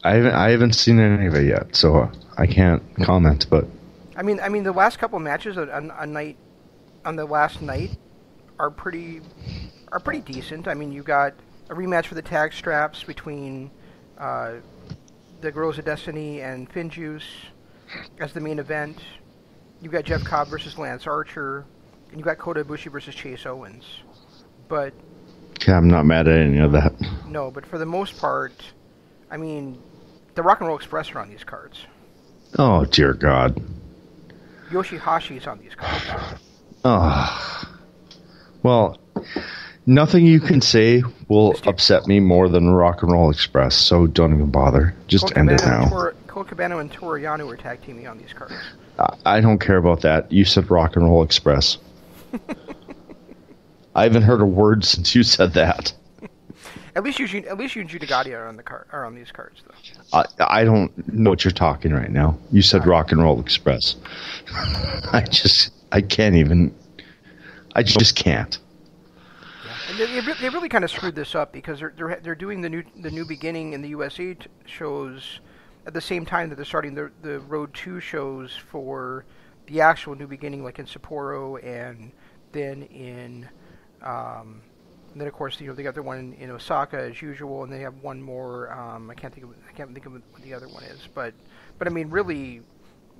Speaker 2: I haven't seen any of it yet, so I can't comment. But
Speaker 1: I mean, the last couple of matches on the last night are pretty decent. I mean, you got a rematch for the tag straps between the Girls of Destiny and Finjuice as the main event. You got Jeff Cobb versus Lance Archer, and you got Kota Ibushi versus Chase Owens. But
Speaker 2: yeah, I'm not mad at any of that.
Speaker 1: No, but for the most part, I mean, the Rock and Roll Express are on these cards.
Speaker 2: Oh dear God!
Speaker 1: Yoshihashi's on these cards.
Speaker 2: Well, nothing you can say will upset me more than Rock and Roll Express, so don't even bother. Just end it now.
Speaker 1: Colt Cabana and Toru Yano are tag teaming on these cards.
Speaker 2: I don't care about that. You said Rock and Roll Express. I haven't heard a word since you said that.
Speaker 1: At least you and Judah Gatti are on these cards, though.
Speaker 2: I don't know what you're talking right now. You said Rock and Roll Express. I can't even. I just can't.
Speaker 1: Yeah. And they really kind of screwed this up because they're doing the new beginning in the USA shows at the same time that they're starting the Road 2 shows for the actual new beginning, like in Sapporo, and then in and then of course they got the one in Osaka as usual, and they have one more. I can't think of what the other one is, but I mean really,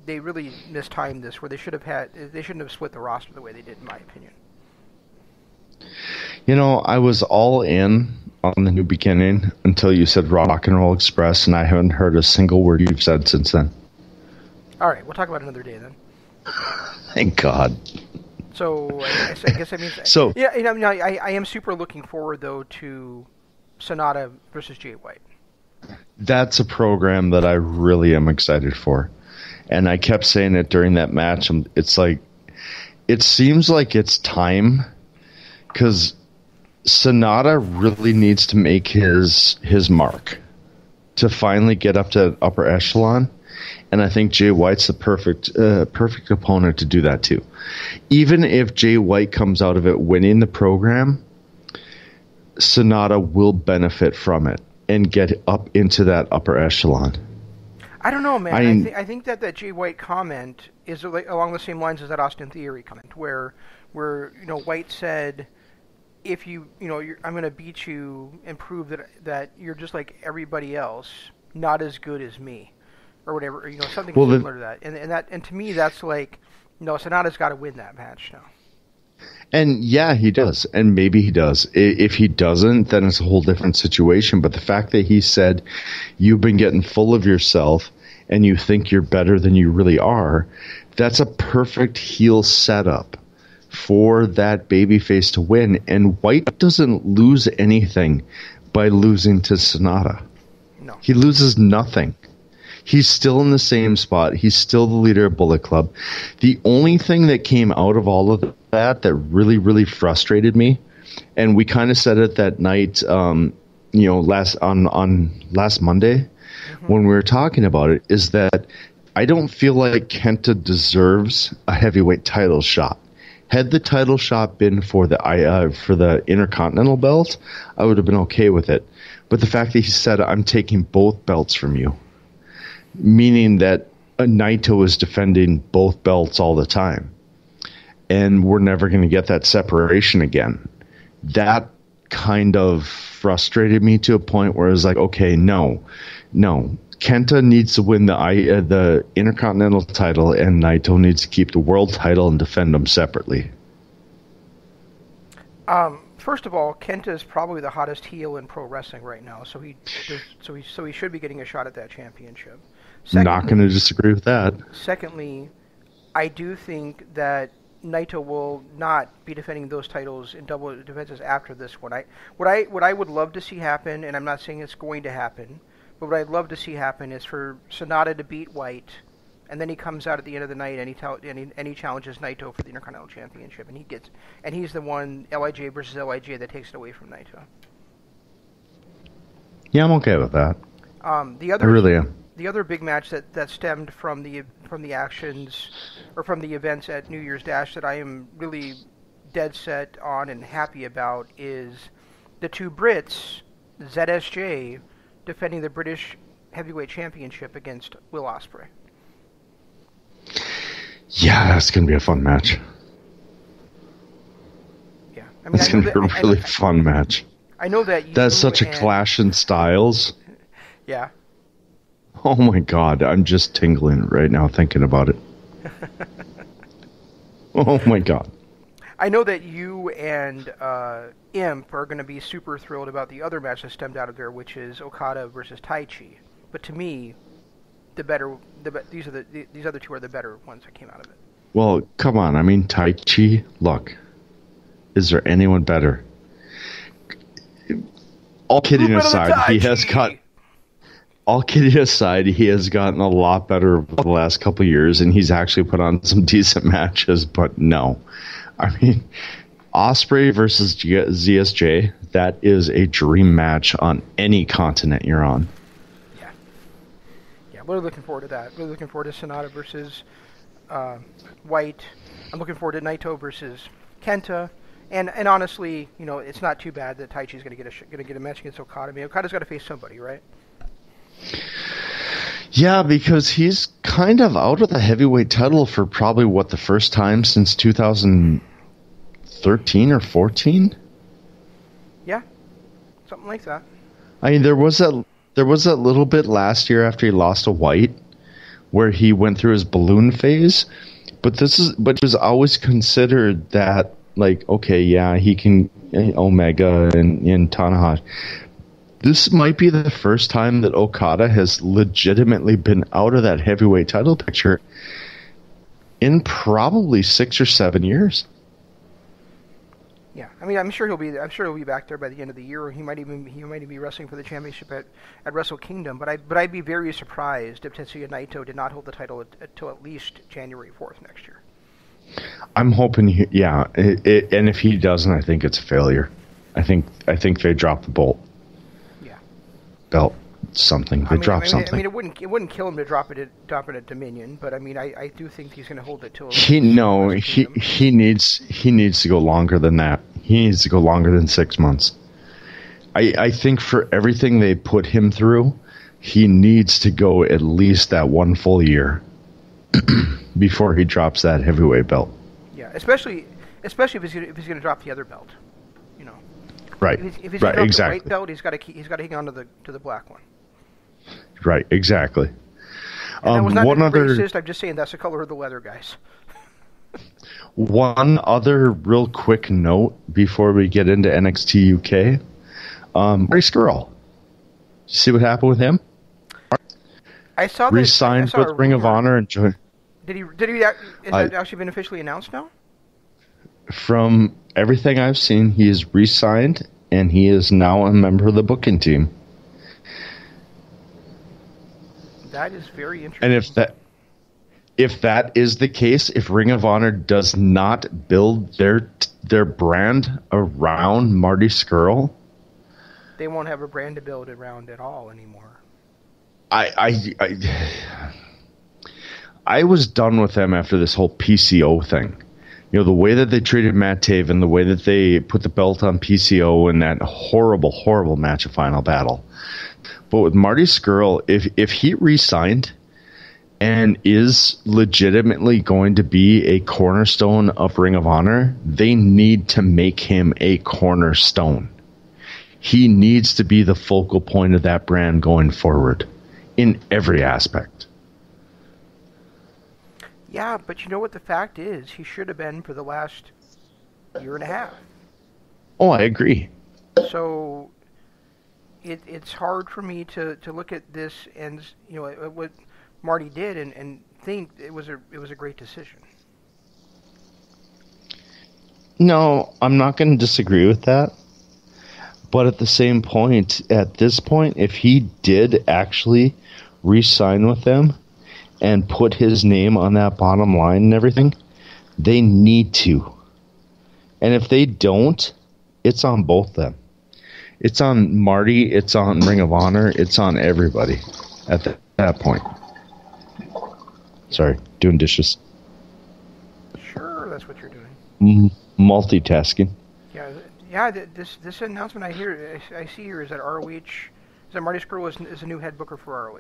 Speaker 1: they really mistimed this where they shouldn't have split the roster the way they did, in my opinion.
Speaker 2: I was all in on the new beginning until you said Rock and Roll Express, and I haven't heard a single word you've said since then.
Speaker 1: All right, we'll talk about it another day then.
Speaker 2: Thank God.
Speaker 1: So I guess that means yeah. I am super looking forward though to Sonata versus Jay White.
Speaker 2: That's a program that I really am excited for, and I kept saying it during that match. It's like it seems like it's time because Sonata really needs to make his mark to finally get up to upper echelon. And I think Jay White's the perfect opponent to do that too. Even if Jay White comes out of it winning the program, Sonata will benefit from it and get up into that upper echelon.
Speaker 1: I don't know, man. I think that Jay White comment is along the same lines as that Austin Theory comment, where White said, if I'm going to beat you and prove that you're just like everybody else, not as good as me. Or whatever, something similar to that, and to me, that's like, Sonata's got to win that match now.
Speaker 2: And yeah, he does, and maybe he does. If he doesn't, then it's a whole different situation. But the fact that he said, "You've been getting full of yourself, and you think you're better than you really are," that's a perfect heel setup for that babyface to win. And White doesn't lose anything by losing to Sonata.
Speaker 1: No,
Speaker 2: he loses nothing. He's still in the same spot. He's still the leader of Bullet Club. The only thing that came out of all of that really, really frustrated me, and we kind of said it that night, last Monday when we were talking about it, is that I don't feel like Kenta deserves a heavyweight title shot. Had the title shot been for the Intercontinental belt, I would have been okay with it. But the fact that he said, "I'm taking both belts from you," meaning that Naito is defending both belts all the time, and we're never going to get that separation again. That kind of frustrated me to a point where I was like, okay, no. Kenta needs to win the Intercontinental title, and Naito needs to keep the world title and defend them separately.
Speaker 1: First of all, Kenta is probably the hottest heel in pro wrestling right now, so he should be getting a shot at that championship. Secondly,
Speaker 2: not going to disagree with that.
Speaker 1: Secondly, I do think that Naito will not be defending those titles in double defenses after this one. What I would love to see happen, and I'm not saying it's going to happen, but what I'd love to see happen is for Sonata to beat White, and then he comes out at the end of the night and he challenges Naito for the Intercontinental Championship, and he's the one, LIJ versus LIJ, that takes it away from Naito.
Speaker 2: Yeah, I'm okay with that. I really am.
Speaker 1: The other big match that stemmed from the actions or from the events at New Year's Dash that I am really dead set on and happy about is the two Brits, ZSJ, defending the British Heavyweight Championship against Will Ospreay.
Speaker 2: Yeah, that's going to be a fun match.
Speaker 1: Yeah, I mean,
Speaker 2: it's going to be a really fun match.
Speaker 1: I know that
Speaker 2: that's such a clash in styles.
Speaker 1: Yeah.
Speaker 2: Oh my God, I'm just tingling right now thinking about it. Oh my God.
Speaker 1: I know that you and Imp are going to be super thrilled about the other match that stemmed out of there, which is Okada versus Taichi. But to me, these other two are the better ones that came out of it.
Speaker 2: Well, come on. I mean, Taichi, look. Is there anyone better? All kidding aside, he has gotten a lot better over the last couple of years, and he's actually put on some decent matches, but no. I mean, Ospreay versus ZSJ, that is a dream match on any continent you're on.
Speaker 1: Yeah, we're looking forward to that. We're looking forward to Sonata versus White. I'm looking forward to Naito versus Kenta. And honestly, you know, it's not too bad that Taichi's going to get a match against Okada. I mean, Okada's got to face somebody, right?
Speaker 2: Yeah, because he's kind of out of the heavyweight title for probably the first time since 2013 or 14.
Speaker 1: Yeah, something like that.
Speaker 2: I mean, there was that little bit last year after he lost to White, where he went through his balloon phase. But it was always considered that, like, okay, yeah, he can Omega and Tanahashi. This might be the first time that Okada has legitimately been out of that heavyweight title picture in probably 6 or 7 years.
Speaker 1: Yeah, I mean, I'm sure he'll be back there by the end of the year. Or he might even be wrestling for the championship at Wrestle Kingdom. But I'd be very surprised if Tetsuya Naito did not hold the title until at least January 4th next year.
Speaker 2: I'm hoping, and if he doesn't, I think it's a failure. I think they dropped the bolt.
Speaker 1: Yeah.
Speaker 2: Belt something. They dropped something.
Speaker 1: I mean, it wouldn't kill him to drop it at Dominion, but I mean, I do think he's going to hold it till.
Speaker 2: He needs to go longer than that. He needs to go longer than 6 months. I think for everything they put him through, he needs to go at least that 1 full year before he drops that heavyweight belt.
Speaker 1: Yeah, especially if he's going to drop the other belt, you know.
Speaker 2: Right.
Speaker 1: If he's going to drop the white belt, he's got to hang on to the black one.
Speaker 2: Right. Exactly.
Speaker 1: And that was not racist. I'm just saying that's the color of the leather, guys.
Speaker 2: One other real quick note before we get into NXT UK. Marty Scurll. Did you see what happened with him?
Speaker 1: I saw that.
Speaker 2: Re-signed with Ring of Honor and joined.
Speaker 1: Did he? Is that actually been officially announced now?
Speaker 2: From everything I've seen, he is re-signed and he is now a member of the booking team.
Speaker 1: That is very interesting.
Speaker 2: And if that is the case, if Ring of Honor does not build their brand around Marty Scurll,
Speaker 1: they won't have a brand to build around at all anymore.
Speaker 2: I was done with them after this whole PCO thing. You know, the way that they treated Matt Taven, the way that they put the belt on PCO in that horrible, horrible match of Final Battle. But with Marty Scurll, if he re-signed and is legitimately going to be a cornerstone of Ring of Honor, they need to make him a cornerstone. He needs to be the focal point of that brand going forward in every aspect.
Speaker 1: Yeah, but you know what the fact is? He should have been for the last year and a half.
Speaker 2: Oh, I agree.
Speaker 1: So it's hard for me to look at this and, you know, what Marty did and think it was a great decision.
Speaker 2: No, I'm not going to disagree with that. But at the same point, at this point, if he did actually re-sign with them and put his name on that bottom line and everything, they need to. And if they don't, it's on both of them. It's on Marty, it's on Ring of Honor, it's on everybody at that point. Sorry, doing dishes.
Speaker 1: Sure, that's what you're doing.
Speaker 2: Multitasking.
Speaker 1: Yeah. This announcement I see here is that ROH, is that Marty Scurll is a new head booker for ROH.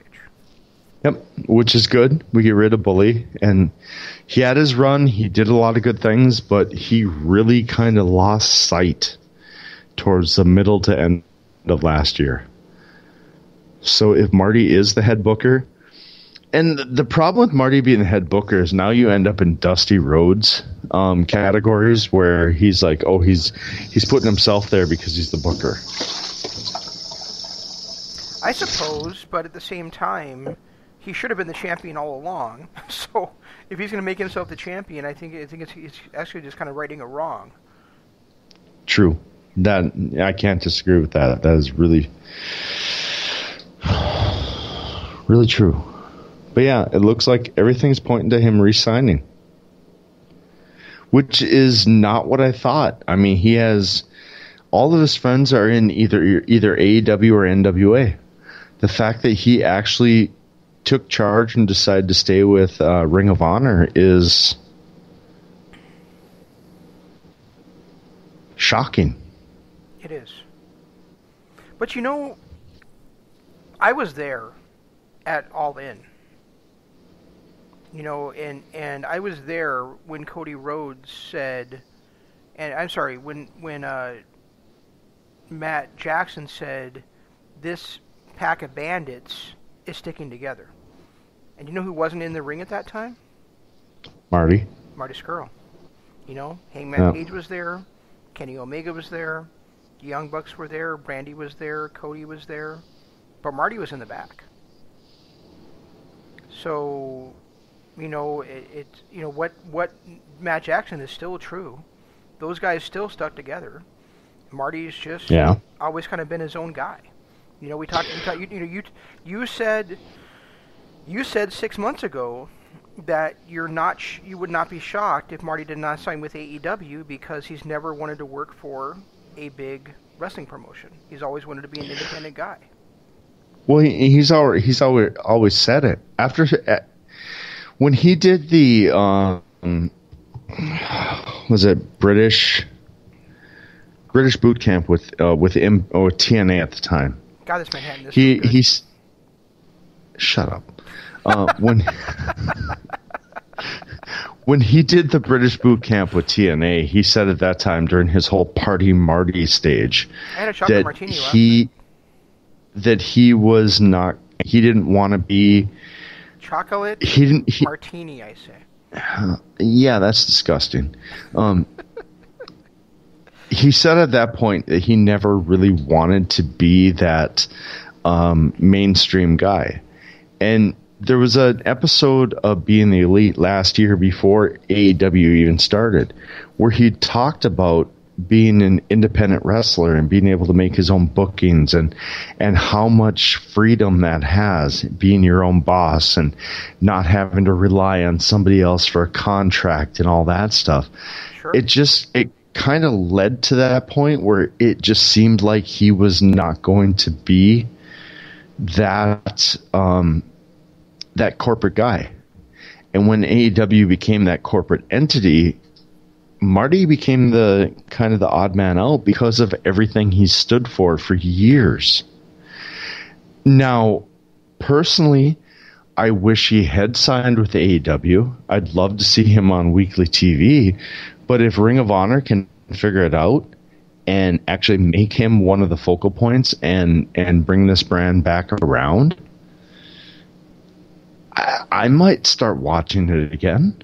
Speaker 2: Yep, which is good. We get rid of Bully, and he had his run. He did a lot of good things, but he really kind of lost sight towards the middle to end of last year. So if Marty is the head booker, and the problem with Marty being the head booker is now you end up in Dusty Rhodes categories where he's like, oh, he's putting himself there because he's the booker.
Speaker 1: I suppose, but at the same time, he should have been the champion all along. So if he's going to make himself the champion, I think it's actually just kind of righting a wrong.
Speaker 2: True. That I can't disagree with that. That is really, really true. But yeah, it looks like everything's pointing to him re-signing, which is not what I thought. I mean, he has all of his friends are in either AEW or NWA. The fact that he actually took charge and decided to stay with Ring of Honor is shocking.
Speaker 1: It is. But I was there at All In. And I was there when Cody Rhodes said, and I'm sorry, when Matt Jackson said, this pack of bandits is sticking together. And you know who wasn't in the ring at that time?
Speaker 2: Marty
Speaker 1: Scurll. Hangman Page was there, Kenny Omega was there, the Young Bucks were there, Brandy was there, Cody was there, but Marty was in the back. So, what Matt Jackson is still true. Those guys still stuck together. Marty's just always kind of been his own guy. We talked. You said 6 months ago that you would not be shocked if Marty did not sign with AEW because he's never wanted to work for a big wrestling promotion. He's always wanted to be an independent guy.
Speaker 2: Well, he's always said it. When he did the was it British boot camp with TNA at the time.
Speaker 1: God, this Manhattan.
Speaker 2: He's shut up. When he did the British boot camp with TNA, he said at that time during his whole Party Marty stage that he was not. He didn't want to be
Speaker 1: chocolate martini. I say.
Speaker 2: Yeah, that's disgusting. He said at that point that he never really wanted to be that mainstream guy. And there was an episode of Being the Elite last year before AEW even started where he talked about being an independent wrestler and being able to make his own bookings and how much freedom that has, being your own boss and not having to rely on somebody else for a contract and all that stuff. Sure. It kind of led to that point where it just seemed like he was not going to be that that corporate guy. And when AEW became that corporate entity, Marty became the kind of the odd man out because of everything he stood for years. Now, personally, I wish he had signed with AEW. I'd love to see him on weekly TV. But if Ring of Honor can figure it out and actually make him one of the focal points and bring this brand back around, I might start watching it again.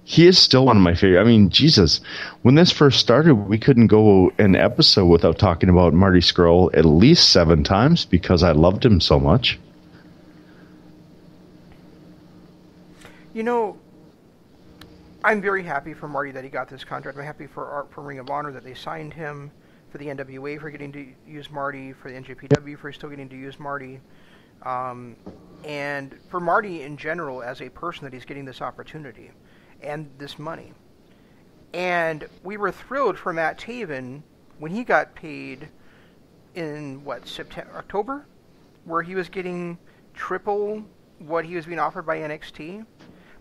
Speaker 2: He is still one of my favorite. I mean, Jesus, when this first started, we couldn't go an episode without talking about Marty Scurll at least 7 times because I loved him so much.
Speaker 1: I'm very happy for Marty that he got this contract. I'm happy for Ring of Honor that they signed him, for the NWA for getting to use Marty, for the NJPW for still getting to use Marty, and for Marty in general as a person that he's getting this opportunity and this money. And we were thrilled for Matt Taven when he got paid in, October? Where he was getting triple what he was being offered by NXT.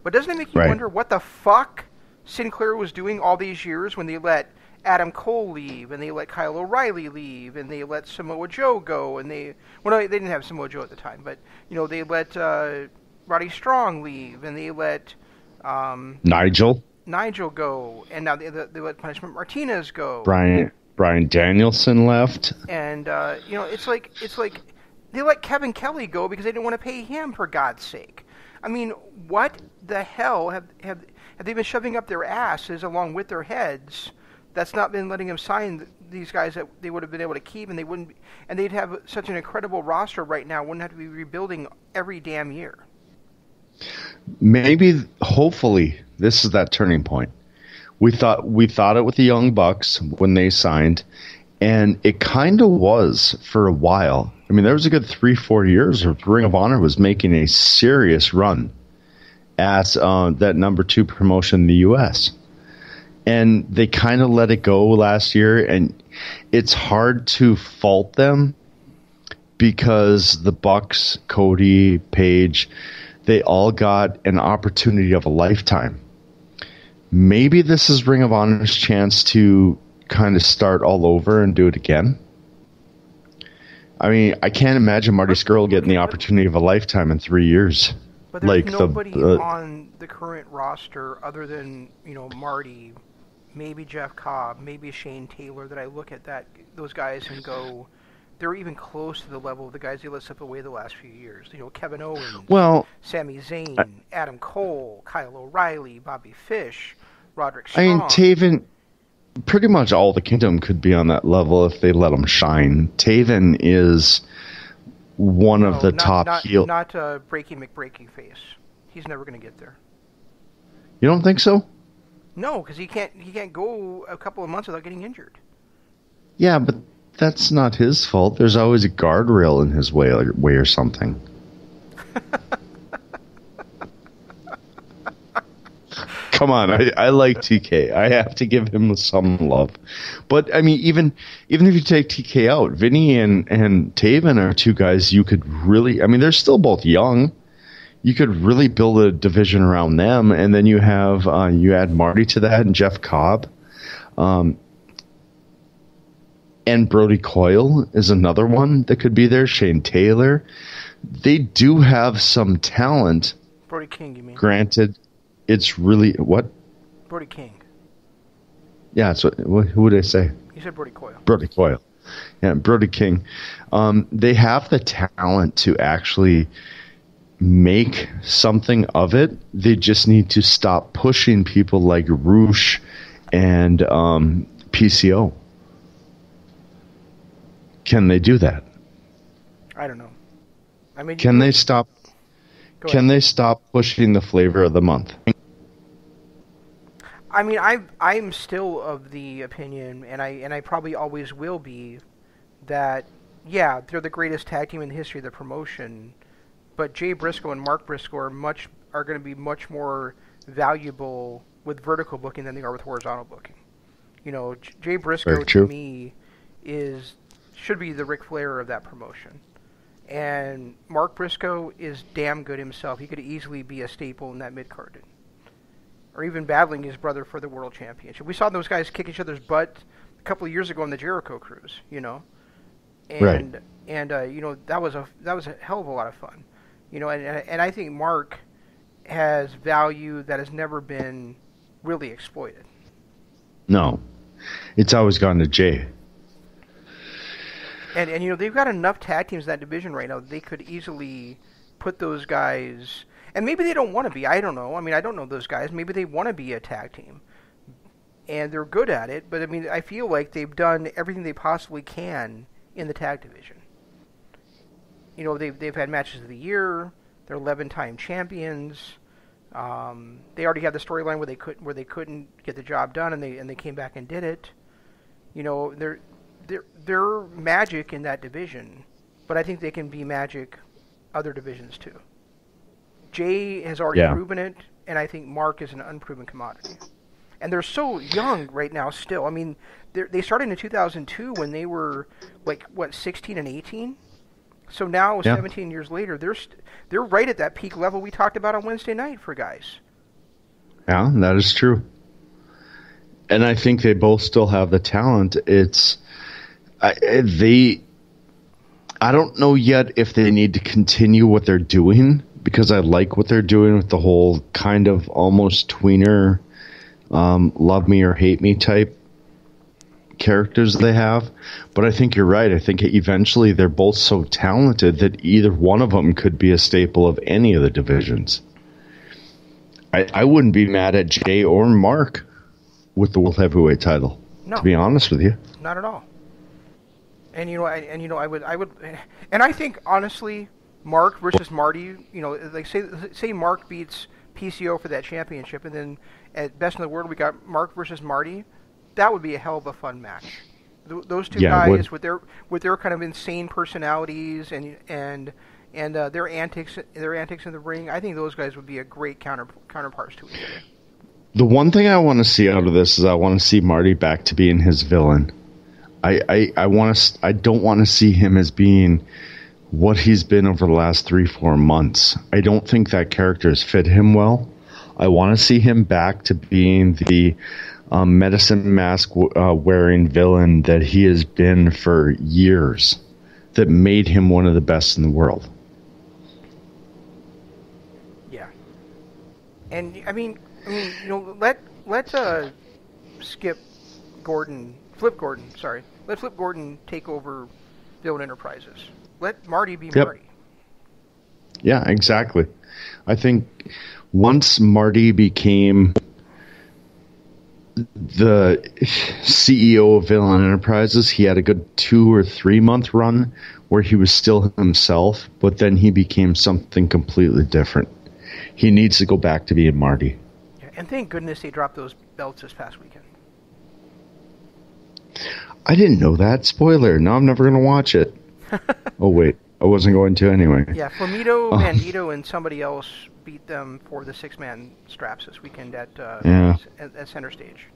Speaker 1: But doesn't it make you wonder what the fuck Sinclair was doing all these years when they let Adam Cole leave, and they let Kyle O'Reilly leave, and they let Samoa Joe go, and they didn't have Samoa Joe at the time, but, they let Roddy Strong leave, and they let
Speaker 2: Nigel
Speaker 1: go, and now they let Punishment Martinez go.
Speaker 2: Bryan Danielson left, and
Speaker 1: it's like they let Kevin Kelly go because they didn't want to pay him, for God's sake. I mean, what the hell have they been shoving up their asses along with their heads that's not been letting them sign these guys that they would have been able to keep, and they'd have such an incredible roster right now. Wouldn't have to be rebuilding every damn year.
Speaker 2: Maybe, hopefully, this is that turning point. We thought it with the Young Bucks when they signed, and it kind of was for a while. I mean, there was a good 3-4 years where Ring of Honor was making a serious run at that number 2 promotion in the U.S. And they kind of let it go last year, and it's hard to fault them because the Bucks, Cody, Paige, they all got an opportunity of a lifetime. Maybe this is Ring of Honor's chance to kind of start all over and do it again. I mean, I can't imagine Marty Scurll getting the opportunity of a lifetime in 3 years.
Speaker 1: But there's nobody on the current roster other than, Marty, maybe Jeff Cobb, maybe Shane Taylor, that I look at those guys and go, they're even close to the level of the guys they let slip away the last few years. Kevin Owens, Sami Zayn, Adam Cole, Kyle O'Reilly, Bobby Fish, Roderick Strong.
Speaker 2: I mean, Taven, pretty much all the Kingdom could be on that level if they let him shine. Taven is one of the top heel.
Speaker 1: Not Breaking McBreaking Face. He's never going to get there.
Speaker 2: You don't think so?
Speaker 1: No, because he can't go a couple of months without getting injured.
Speaker 2: Yeah, but that's not his fault. There's always a guardrail in his way or something. Come on, I like TK. I have to give him some love. But, I mean, even if you take TK out, Vinny and Taven are two guys you could really... I mean, they're still both young. You could really build a division around them, and then you have... you add Marty to that and Jeff Cobb. And Brody Coyle is another one that could be there. Shane Taylor. They do have some talent.
Speaker 1: Brody King, you mean?
Speaker 2: Granted... It's really... What?
Speaker 1: Brody King.
Speaker 2: Yeah, so who would I say?
Speaker 1: You said Brody Coyle.
Speaker 2: Brody Coyle. Yeah, Brody King. They have the talent to actually make something of it. They just need to stop pushing people like Roosh and PCO. Can they do that?
Speaker 1: I don't know. I mean,
Speaker 2: Can they stop pushing the flavor of the month?
Speaker 1: I mean, I'm still of the opinion, and I probably always will be, that yeah, they're the greatest tag team in the history of the promotion, but Jay Briscoe and Mark Briscoe are going to be much more valuable with vertical booking than they are with horizontal booking. Jay Briscoe to me should be the Ric Flair of that promotion. And Mark Briscoe is damn good himself. He could easily be a staple in that mid-card. Or even battling his brother for the World Championship. We saw those guys kick each other's butt a couple of years ago on the Jericho Cruise, And
Speaker 2: right.
Speaker 1: That was a hell of a lot of fun. And I think Mark has value that has never been really exploited.
Speaker 2: No. It's always gone to Jay.
Speaker 1: And they've got enough tag teams in that division right now that they could easily put those guys, and maybe they don't want to be. I don't know. I mean, I don't know those guys. Maybe they want to be a tag team, and they're good at it. But I mean, I feel like they've done everything they possibly can in the tag division. They've had matches of the year. They're 11-time champions. They already had the storyline where they couldn't get the job done, and they came back and did it. They're magic in that division, but I think they can be magic other divisions too. Jay has already proven it, and I think Mark is an unproven commodity. And they're so young right now still. I mean, they started in 2002 when they were, 16 and 18? So now, 17 years later, they're right at that peak level we talked about on Wednesday night for guys.
Speaker 2: Yeah, that is true. And I think they both still have the talent. I don't know yet if they need to continue what they're doing, because I like what they're doing with the whole kind of almost tweener, love me or hate me type characters they have. But I think you're right. I think eventually they're both so talented that either one of them could be a staple of any of the divisions. I wouldn't be mad at Jay or Mark with the World Heavyweight title.
Speaker 1: No.
Speaker 2: To be honest with you.
Speaker 1: Not at all. And I would, and I think honestly, Mark versus Marty, like say Mark beats PCO for that championship, and then at Best in the World we got Mark versus Marty. That would be a hell of a fun match. Those two guys with their kind of insane personalities and their antics in the ring. I think those guys would be a great counterparts to each other.
Speaker 2: The one thing I want to see out of this is I want to see Marty back to being his villain. I don't want to see him as being what he's been over the last 3-4 months. I don't think that character has fit him well. I want to see him back to being the medicine mask wearing villain that he has been for years, that made him one of the best in the world.
Speaker 1: Yeah, and I mean, let's skip Gordon. Flip Gordon, sorry. Let Flip Gordon take over Villain Enterprises. Let Marty be Marty.
Speaker 2: Yeah, exactly. I think once Marty became the CEO of Villain Enterprises, he had a good 2 or 3 month run where he was still himself, but then he became something completely different. He needs to go back to being Marty.
Speaker 1: Yeah, and thank goodness they dropped those belts this past weekend.
Speaker 2: I didn't know that. Spoiler. Now I'm never going to watch it. Oh, wait. I wasn't going to anyway.
Speaker 1: Yeah, Flamito, Bandito, and somebody else beat them for the 6-man straps this weekend at Center Stage.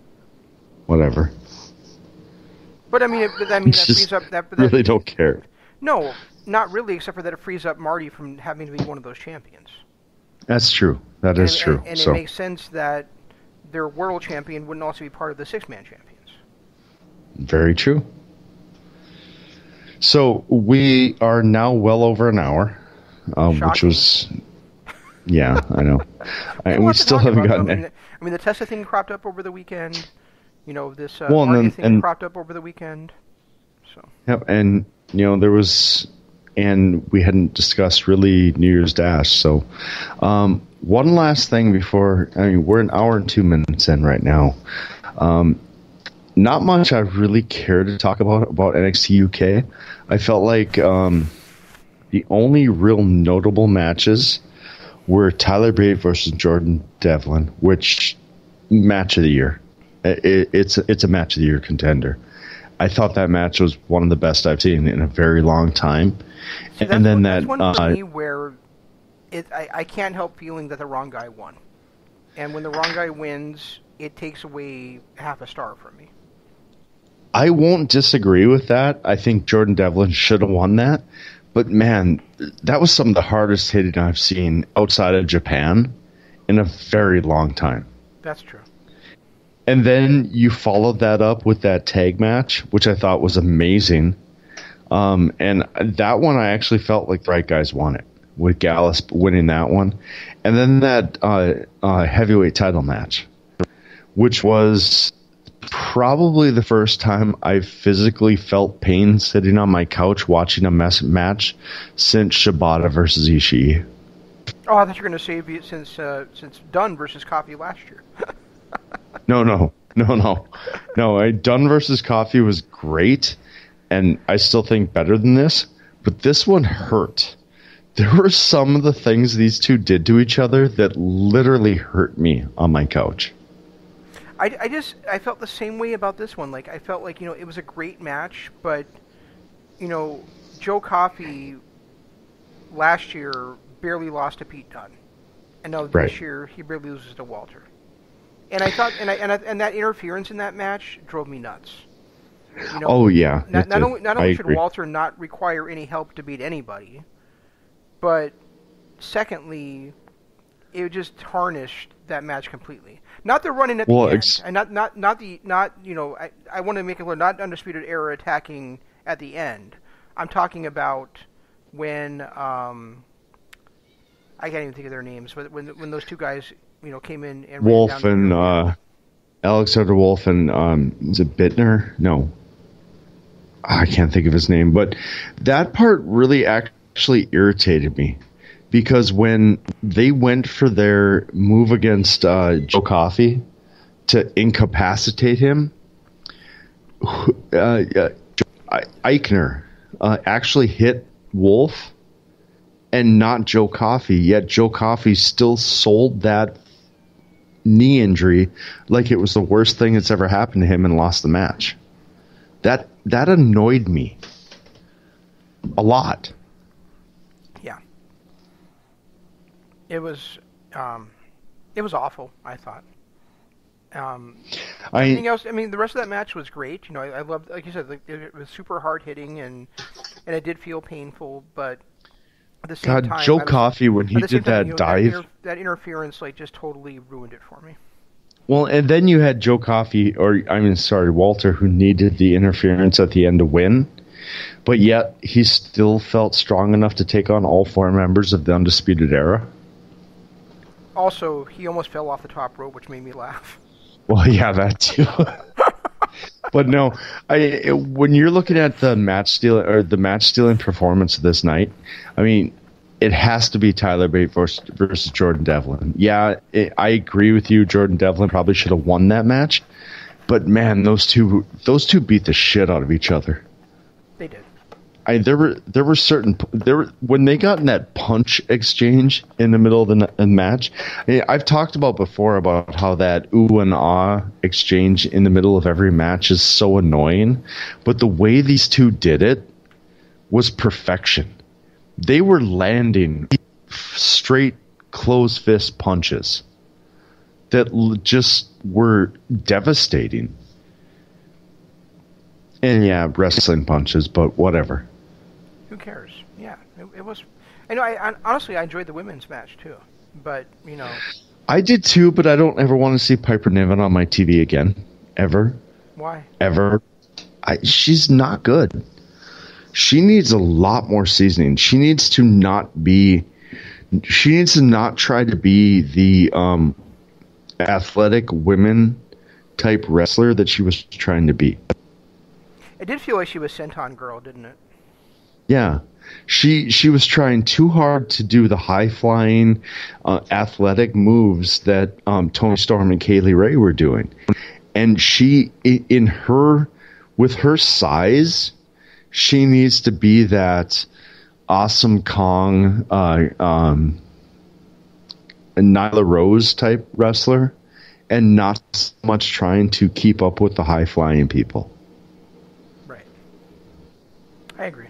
Speaker 2: Whatever.
Speaker 1: But I mean, that frees up.
Speaker 2: Really don't care.
Speaker 1: No, not really, except for that it frees up Marty from having to be one of those champions.
Speaker 2: That's true. That is true.
Speaker 1: And it makes sense that their world champion wouldn't also be part of the 6-man champions.
Speaker 2: Very true. So we are now well over an hour, which was, yeah, I know. We still haven't gotten it.
Speaker 1: I mean, the Tessa thing cropped up over the weekend. This Marty thing cropped up over the weekend. So.
Speaker 2: Yep, and there was, and we hadn't discussed really New Year's Dash. So, one last thing before. I mean, we're an hour and 2 minutes in right now. Not much I really care to talk about NXT UK. I felt like the only real notable matches were Tyler Bate versus Jordan Devlin, which match of the year. It's a match of the year contender. I thought that match was one of the best I've seen in a very long time.
Speaker 1: See, and then that's one for me where I can't help feeling that the wrong guy won, and when the wrong guy wins, it takes away half a star from me.
Speaker 2: I won't disagree with that. I think Jordan Devlin should have won that. But, man, that was some of the hardest hitting I've seen outside of Japan in a very long time.
Speaker 1: That's true.
Speaker 2: And then you followed that up with that tag match, which I thought was amazing. And that one I actually felt like the right guys won it, with Gallus winning that one. And then that heavyweight title match, which was probably the first time I've physically felt pain sitting on my couch watching a match since Shibata versus Ishii.
Speaker 1: Oh, I thought you were going to say since Dunn versus Coffey last year.
Speaker 2: No. Dunn versus Coffey was great, and I still think better than this, but this one hurt. There were some of the things these two did to each other that literally hurt me on my couch.
Speaker 1: I felt the same way about this one. Like, I felt like, it was a great match, but, Joe Coffey last year barely lost to Pete Dunne. And now this year he barely loses to Walter. And I thought, and that interference in that match drove me nuts.
Speaker 2: Oh yeah.
Speaker 1: Not only should Walter not require any help to beat anybody, but secondly, it just tarnished that match completely. Not the running at the end, and I want to make it clear, not Undisputed Era attacking at the end. I'm talking about when I can't even think of their names, but when those two guys came in and
Speaker 2: Wolf and Alexander Wolf and was it Bittner? No, I can't think of his name. But that part really actually irritated me. Because when they went for their move against Joe Coffey to incapacitate him, Eichner actually hit Wolf and not Joe Coffey, yet Joe Coffey still sold that knee injury like it was the worst thing that's ever happened to him and lost the match. That annoyed me a lot.
Speaker 1: Yeah. It was awful, I thought. Everything else, I mean, the rest of that match was great. You know, I loved, like you said, it was super hard hitting and it did feel painful, but at the same time,
Speaker 2: Joe Coffey, when he did that dive,
Speaker 1: that interference like just totally ruined it for me.
Speaker 2: Well, and then you had Joe Coffey, Walter, who needed the interference at the end to win, but yet he still felt strong enough to take on all 4 members of the Undisputed Era.
Speaker 1: Also, he almost fell off the top rope, which made me laugh.
Speaker 2: Well, yeah, that too. But no, when you're looking at the match stealing performance of this night, I mean, it has to be Tyler Bate versus Jordan Devlin. Yeah, I agree with you. Jordan Devlin probably should have won that match, but man, those two beat the shit out of each other.
Speaker 1: They did.
Speaker 2: There were when they got in that punch exchange in the middle of the match. I've talked about before about how that ooh and ah exchange in the middle of every match is so annoying, but the way these two did it was perfection. They were landing straight closed fist punches that just were devastating. And yeah, wrestling punches, but whatever.
Speaker 1: Who cares? Yeah, it was. I know. I honestly, I enjoyed the women's match too, but you know.
Speaker 2: I did too, but I don't ever want to see Piper Niven on my TV again, ever.
Speaker 1: Why?
Speaker 2: Ever. She's not good. She needs a lot more seasoning. She needs to not try to be the athletic women type wrestler that she was trying to be.
Speaker 1: It did feel like she was Senton Girl, didn't it?
Speaker 2: Yeah. She was trying too hard to do the high-flying athletic moves that Toni Storm and Kaylee Ray were doing. And with her size, she needs to be that Awesome Kong, Nyla Rose type wrestler, and not so much trying to keep up with the high-flying people.
Speaker 1: Right. I agree.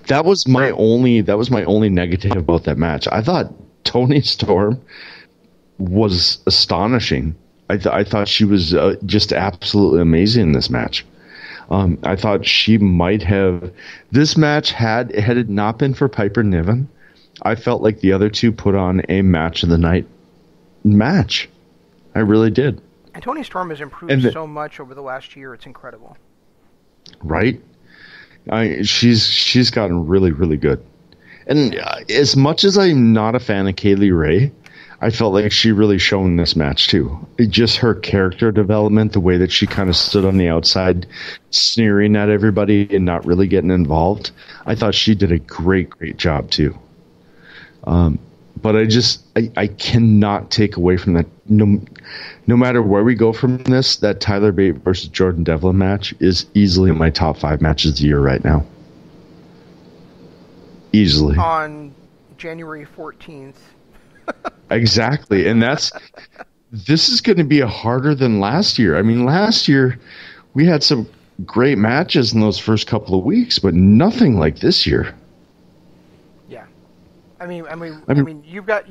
Speaker 2: That was my only negative about that match. I thought Toni Storm was astonishing. I thought she was just absolutely amazing in this match. I thought she might have. This match had it not been for Piper Niven, I felt like the other two put on a match of the night match. I really did.
Speaker 1: And Toni Storm has improved so much over the last year. It's incredible.
Speaker 2: Right. She's gotten really, really good. And as much as I'm not a fan of Kaylee Ray, I felt like she really shone this match too. Just her character development, the way that she kind of stood on the outside, sneering at everybody and not really getting involved. I thought she did a great, great job too. But I cannot take away from that. No matter where we go from this, that Tyler Bate versus Jordan Devlin match is easily in my top 5 matches of the year right now. Easily.
Speaker 1: On January 14th.
Speaker 2: Exactly. And this is going to be harder than last year. I mean, last year we had some great matches in those first couple of weeks, but nothing like this year.
Speaker 1: Yeah. I mean, you've got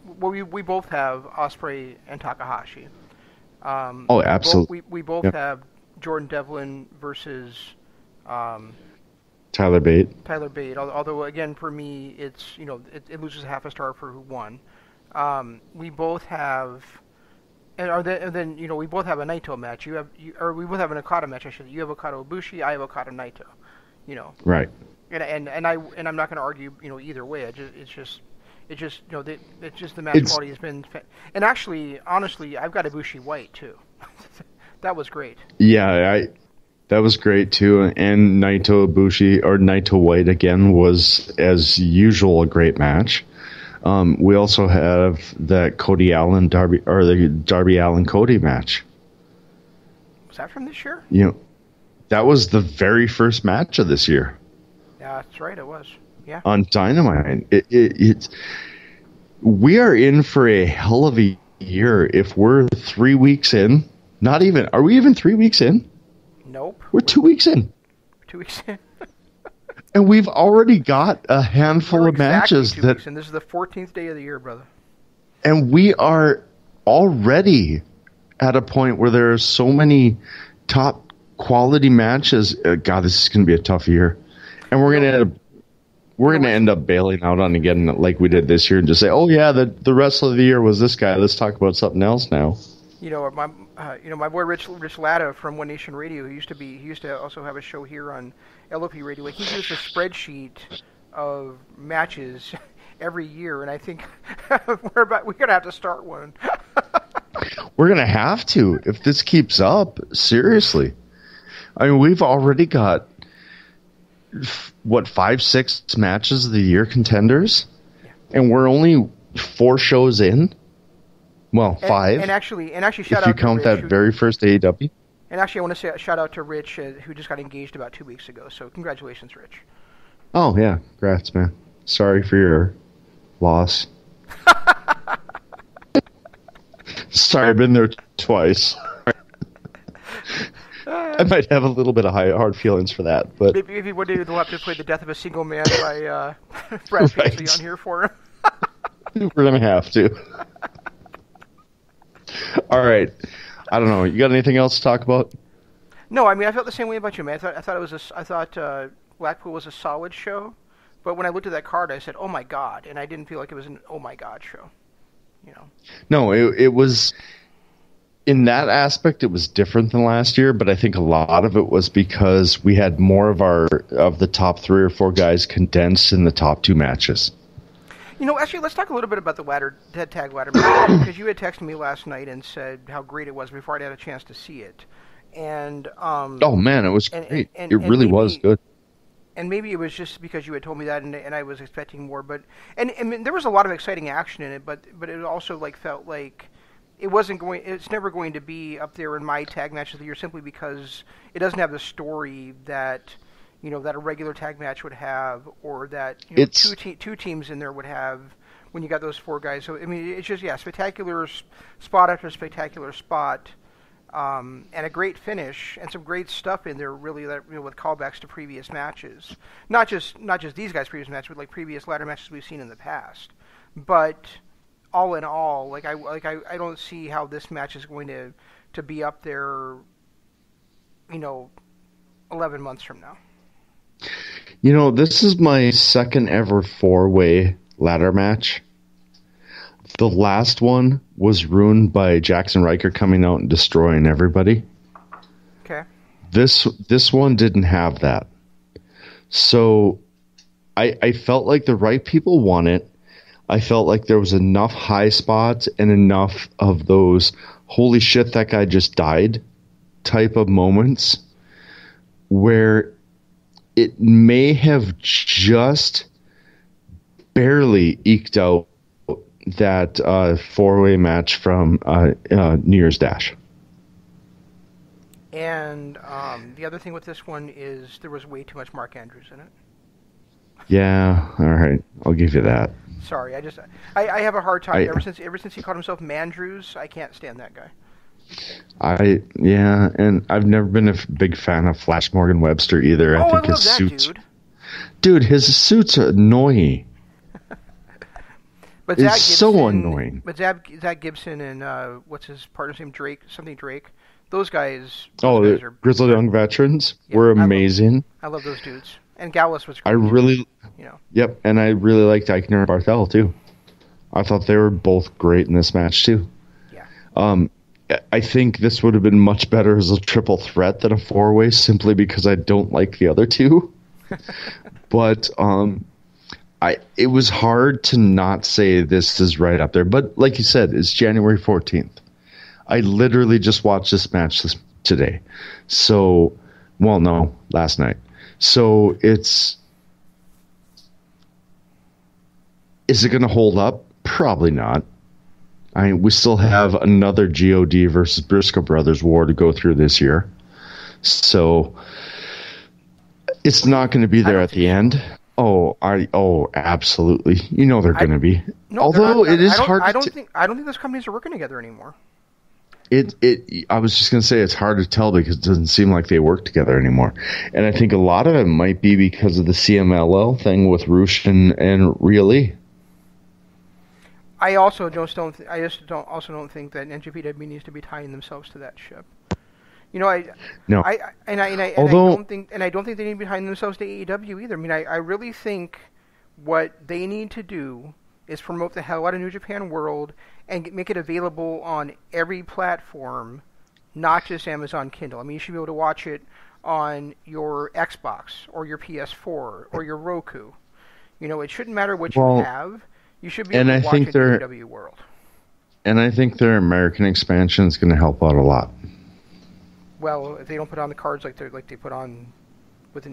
Speaker 1: we both have Ospreay and Takahashi.
Speaker 2: Oh, absolutely.
Speaker 1: We both have Jordan Devlin versus
Speaker 2: Tyler Bate.
Speaker 1: Although again, for me, it's it loses half a star for who won. We both have, and then we both have a Naito match. We both have an Okada match. You have Okada Ibushi. I have Okada Naito.
Speaker 2: Right.
Speaker 1: And I'm not going to argue either way. It's just the match quality has been. And actually, honestly, I've got Ibushi White too. That was great.
Speaker 2: Yeah, that was great too. And Naito Ibushi or Naito White again was, as usual, a great match. We also have that Cody Allen the Darby Allen Cody match.
Speaker 1: Was that from this year?
Speaker 2: You know, that was the very first match of this year.
Speaker 1: Yeah, that's right. It was. Yeah.
Speaker 2: On Dynamite. It's we are in for a hell of a year if we're 3 weeks in. Not even. Are we even 3 weeks in?
Speaker 1: Nope.
Speaker 2: We're 2 weeks in.
Speaker 1: 2 weeks in.
Speaker 2: And we've already got a handful of matches that.
Speaker 1: And this is the 14th day of the year, brother.
Speaker 2: And we are already at a point where there are so many top quality matches. God, this is going to be a tough year. And we're going to end up bailing out on again like we did this year and just say, oh yeah, the rest of the year was this guy. Let's talk about something else now.
Speaker 1: My boy Rich Latta from One Nation Radio, he used to also have a show here on LOP Radio. He used a spreadsheet of matches every year, and I think we're gonna have to start one.
Speaker 2: We're gonna have to if this keeps up. Seriously, I mean, we've already got 5-6 matches of the year contenders, and we're only 4 shows in. Well, 5.
Speaker 1: And actually, shout out
Speaker 2: if you count that very first AEW.
Speaker 1: And actually, I want to say a shout out to Rich, who just got engaged about 2 weeks ago. So congratulations, Rich.
Speaker 2: Oh yeah, congrats, man. Sorry for your loss. Sorry, I've been there twice. I might have a little bit of hard feelings for that, but
Speaker 1: maybe one day they'll have to play "The Death of a Single Man" by Brad Paisley on here for him.
Speaker 2: We're gonna have to. All right, I don't know. You got anything else to talk about?
Speaker 1: No, I mean I felt the same way about you, man. I thought Blackpool was a solid show, but when I looked at that card, I said, "Oh my God," and I didn't feel like it was an "Oh my God" show. You know.
Speaker 2: No, it was. In that aspect, it was different than last year, but I think a lot of it was because we had more of the top 3 or 4 guys condensed in the top 2 matches.
Speaker 1: You know, actually, let's talk a little bit about the tag ladder match, because you had texted me last night and said how great it was before I'd had a chance to see it. And
Speaker 2: oh man, it was great. It really was good.
Speaker 1: And maybe it was just because you had told me that, and I was expecting more. But and there was a lot of exciting action in it, but it also felt like it's never going to be up there in my tag match of the year simply because it doesn't have the story that that a regular tag match would have, or that two teams in there would have when you got those 4 guys. So I mean, it's just spectacular spot after spectacular spot, and a great finish and some great stuff in there. Really, with callbacks to previous matches, not just these guys' previous matches, but previous ladder matches we've seen in the past, but. All in all, I don't see how this match is going to be up there, 11 months from now.
Speaker 2: This is my second ever 4-way ladder match. The last one was ruined by Jackson Riker coming out and destroying everybody.
Speaker 1: Okay.
Speaker 2: This one didn't have that. So I felt like the right people won it. I felt like there was enough high spots and enough of those holy shit, that guy just died type of moments where it may have just barely eked out that 4-way match from New Year's Dash.
Speaker 1: And the other thing with this one is there was way too much Mark Andrews in it.
Speaker 2: Yeah, all right. I'll give you that.
Speaker 1: Sorry, I have a hard time. Ever since he called himself Mandrews, I can't stand that guy.
Speaker 2: And I've never been a big fan of Flash Morgan Webster either. I think his suits, dude, his suits are annoying.
Speaker 1: But
Speaker 2: it's so annoying.
Speaker 1: But Zach Gibson and what's his partner's name? Drake. Those guys.
Speaker 2: Guys are Grizzled Young Veterans were amazing.
Speaker 1: I love those dudes. And Gallus was great.
Speaker 2: Yep, and I really liked Eichner and Barthel too. I thought they were both great in this match too.
Speaker 1: Yeah.
Speaker 2: I think this would have been much better as a triple threat than a 4-way, simply because I don't like the other 2. But it was hard to not say this is right up there. But like you said, it's January 14th. I literally just watched this match today. So, last night. So is it going to hold up? Probably not. We still have another God versus Briscoe Brothers war to go through this year. So it's not going to be there at the end. Oh, absolutely. You know they're going to be.
Speaker 1: No,
Speaker 2: although it is hard.
Speaker 1: I don't think those companies are working together anymore.
Speaker 2: I was just going to say it's hard to tell because it doesn't seem like they work together anymore. And I think a lot of it might be because of the CMLL thing with Roosh and Rhea Lee.
Speaker 1: I also don't think that NJPW needs to be tying themselves to that ship. You know, I don't think they need to be tying themselves to AEW either. I mean, I really think what they need to do is promote the hell out of New Japan World and make it available on every platform, not just Amazon Kindle. I mean, you should be able to watch it on your Xbox or your PS4 or your Roku. You know, it shouldn't matter what you have. You should be able to watch it in AEW World.
Speaker 2: And I think their American expansion is going to help out a lot.
Speaker 1: Well, if they don't put on the cards like they put on with the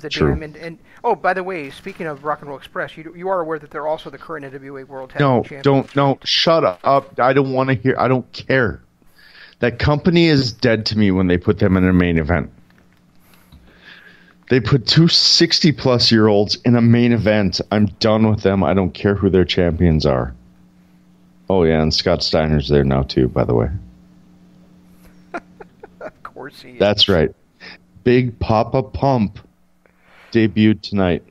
Speaker 2: true.
Speaker 1: Dam and oh, by the way, speaking of Rock and Roll Express, you are aware that they're also the current NWA World Tag Team Champions.
Speaker 2: No, shut up! I don't want to hear. I don't care. That company is dead to me when they put them in a main event. They put two 60-plus-year-olds in a main event. I'm done with them. I don't care who their champions are. Oh, yeah, and Scott Steiner's there now, too, by the way.
Speaker 1: Of course he is.
Speaker 2: That's right. Big Papa Pump debuted tonight.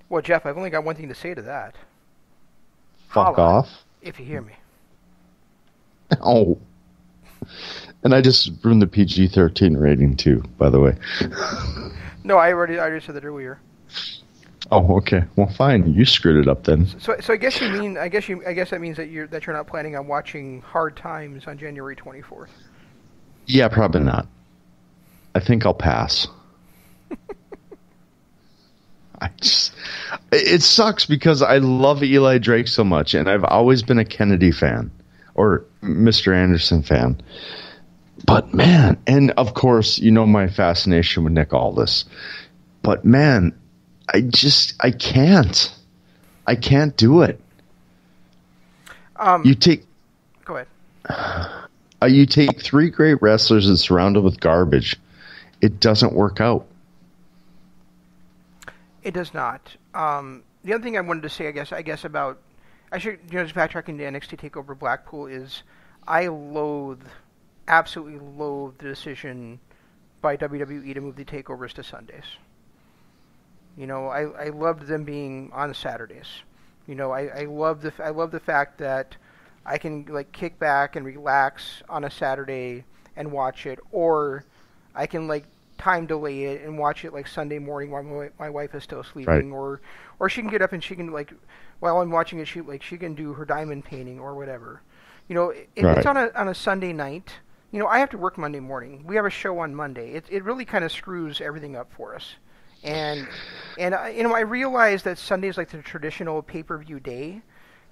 Speaker 1: Well, Jeff, I've only got one thing to say to that.
Speaker 2: Fuck off.
Speaker 1: If you hear me.
Speaker 2: Oh. And I just ruined the PG-13 rating too, by the way.
Speaker 1: No, I already said that earlier.
Speaker 2: Oh, okay. Well, fine. You screwed it up then.
Speaker 1: So I guess that means that you're not planning on watching Hard Times on January 24th.
Speaker 2: Yeah, probably not. I think I'll pass. It sucks because I love Eli Drake so much, and I've always been a Kennedy fan or Mr. Anderson fan. But man, and of course, you know my fascination with Nick Aldis. But man, I can't do it.
Speaker 1: Go ahead.
Speaker 2: You take three great wrestlers and surround them with garbage. It doesn't work out.
Speaker 1: It does not. The other thing I wanted to say, I guess about, I should, just backtracking to NXT TakeOver Blackpool is, I absolutely loathe the decision by WWE to move the takeovers to Sundays. You know, I loved them being on Saturdays. You know, I love the fact that I can like kick back and relax on a Saturday and watch it, or I can like time delay it and watch it like Sunday morning while my wife is still sleeping, right. or she can get up and she can like while I'm watching it, she can do her diamond painting or whatever. You know, if it's on a Sunday night, you know, I have to work Monday morning. We have a show on Monday. It really kind of screws everything up for us. And you know, I realize that Sunday is like the traditional pay-per-view day,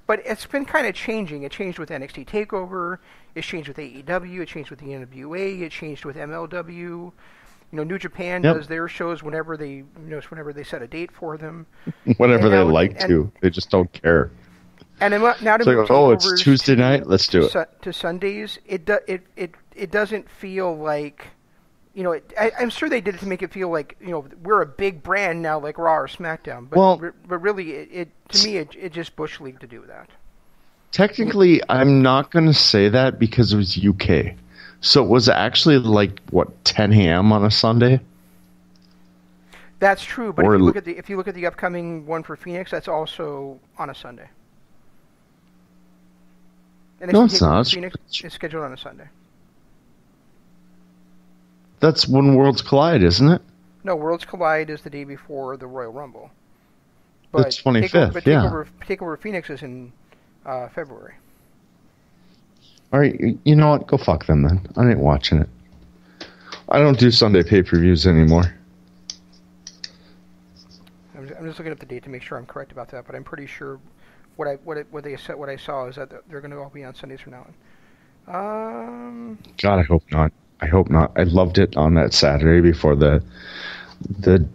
Speaker 1: but it's been kind of changing. It changed with NXT TakeOver. It changed with AEW. It changed with the NWA. It changed with MLW. You know, New Japan does their shows whenever they set a date for them.
Speaker 2: Whenever they like to. They just don't care.
Speaker 1: And now to move
Speaker 2: it's Tuesday night. Let's do it
Speaker 1: to Sundays. It doesn't feel like, you know. I'm sure they did it to make it feel like, you know, we're a big brand now, like Raw or SmackDown. But really, to me, it just bush league to do that.
Speaker 2: Technically, I'm not going to say that because it was UK. So it was actually like 10 a.m. on a Sunday.
Speaker 1: That's true, but if you look at the upcoming one for Phoenix, that's also on a Sunday. And
Speaker 2: no, it's not.
Speaker 1: Phoenix is scheduled on a Sunday.
Speaker 2: That's when Worlds Collide, isn't it?
Speaker 1: No, Worlds Collide is the day before the Royal Rumble. But
Speaker 2: it's 25th,
Speaker 1: TakeOver Phoenix is in February.
Speaker 2: All right, you know what? Go fuck them then. I ain't watching it. I don't do Sunday pay-per-views anymore.
Speaker 1: I'm just looking at the date to make sure I'm correct about that, but I'm pretty sure what I saw is that they're going to all be on Sundays from now on.
Speaker 2: God, I hope not. I hope not. I loved it on that Saturday before the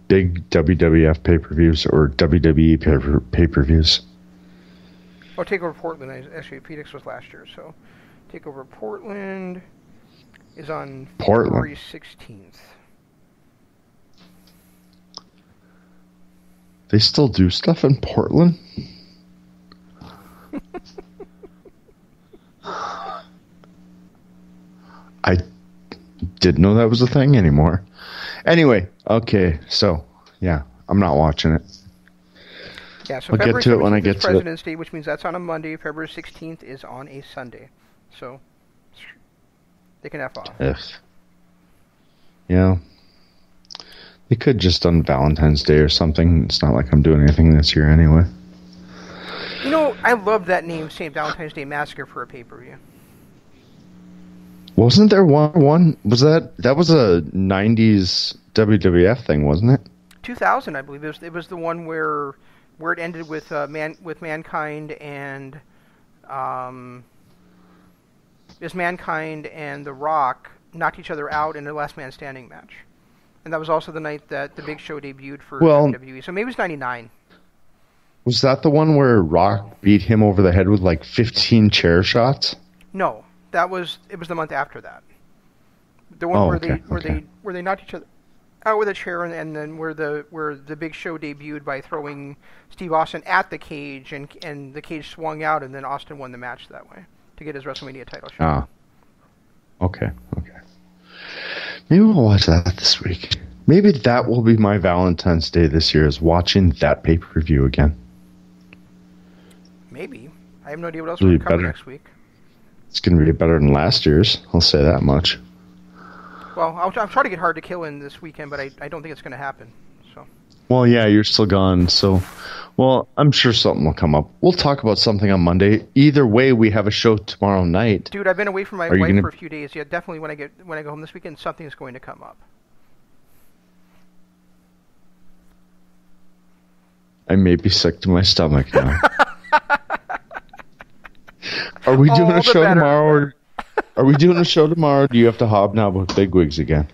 Speaker 2: big WWF pay-per-views or WWE pay-per-views.
Speaker 1: Oh, TakeOver Portland. Actually, Phoenix was last year. So, TakeOver Portland is on February 16th.
Speaker 2: They still do stuff in Portland? I didn't know that was a thing anymore. Anyway, okay, so, yeah, I'm not watching it.
Speaker 1: Yeah, so
Speaker 2: I'll get to it when I get to it.
Speaker 1: President's Day, which means that's on a Monday. February 16th is on a Sunday. So, they can F off.
Speaker 2: Ugh. Yeah. They could just on Valentine's Day or something. It's not like I'm doing anything this year anyway.
Speaker 1: You know, I love that name, St. Valentine's Day Massacre, for a pay-per-view.
Speaker 2: Wasn't there one? Was that was a 90s WWF thing, wasn't it?
Speaker 1: 2000, I believe. It was the one where it ended with Mankind and Mankind and The Rock knocked each other out in a last man standing match. And that was also the night that the Big Show debuted for WWE. So maybe it was 99.
Speaker 2: Was that the one where Rock beat him over the head with like 15 chair shots?
Speaker 1: No, it was the month after that. The one where they knocked each other out with a chair, and then where the Big Show debuted by throwing Steve Austin at the cage, and the cage swung out, and then Austin won the match that way to get his WrestleMania title shot.
Speaker 2: Ah, okay. Maybe we'll watch that this week. Maybe that will be my Valentine's Day this year, is watching that pay-per-view again.
Speaker 1: Maybe. I have no idea what else we're going to cover next week.
Speaker 2: It's going to be better than last year's, I'll say that much.
Speaker 1: Well, I'll try to get Hard to Kill in this weekend, but I don't think it's going to happen. So.
Speaker 2: Well, yeah, you're still gone, so... Well, I'm sure something will come up. We'll talk about something on Monday. Either way, we have a show tomorrow night.
Speaker 1: Dude, I've been away from my wife for a few days. Yeah, definitely when I go home this weekend, something is going to come up.
Speaker 2: I may be sick to my stomach now. Are we doing a show tomorrow? Are we doing a show tomorrow? Or do you have to hobnob with bigwigs again?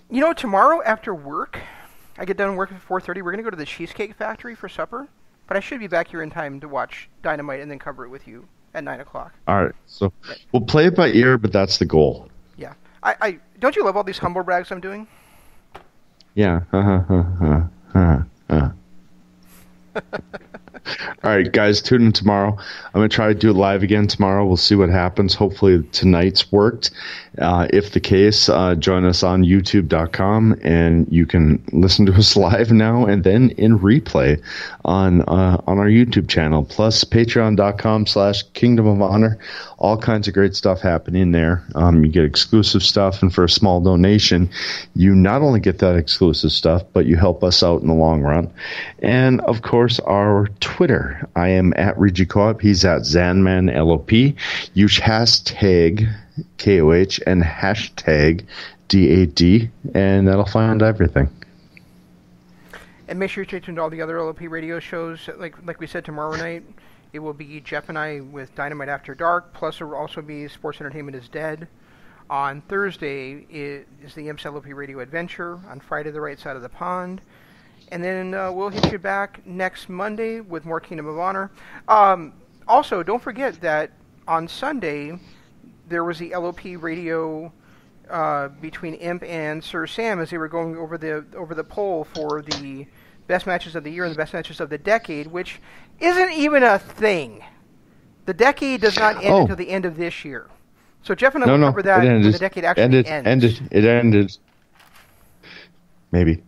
Speaker 1: You know, tomorrow after work, I get done work at 4:30. We're going to go to the Cheesecake Factory for supper. But I should be back here in time to watch Dynamite and then cover it with you at 9 o'clock.
Speaker 2: All right. So we'll play it by ear, but that's the goal.
Speaker 1: Yeah. I don't you love all these humble brags I'm doing?
Speaker 2: Yeah. All right, guys, tune in tomorrow. I'm going to try to do it live again tomorrow. We'll see what happens. Hopefully tonight's worked. If the case, join us on youtube.com, and you can listen to us live now and then in replay on our YouTube channel, plus patreon.com/Kingdom of Honor. All kinds of great stuff happening there. You get exclusive stuff, and for a small donation, you not only get that exclusive stuff, but you help us out in the long run. And, of course, our Twitter. I am at Reggie Co-op. He's at ZanmanLOP. Use hashtag KOH and hashtag DAD, and that'll find everything.
Speaker 1: And make sure you tune to all the other LOP radio shows. Like we said, tomorrow night, it will be Jeff and I with Dynamite After Dark, plus it will also be Sports Entertainment is Dead. On Thursday is the Imps LOP Radio Adventure. On Friday, The Right Side of the Pond. And then we'll hit you back next Monday with more Kingdom of Honor. Also, don't forget that on Sunday, there was the LOP radio between Imp and Sir Sam as they were going over the poll for the best matches of the year and the best matches of the decade, which isn't even a thing. The decade does not end until the end of this year. So Jeff and I will cover that when the decade actually ends.
Speaker 2: It ended. Maybe.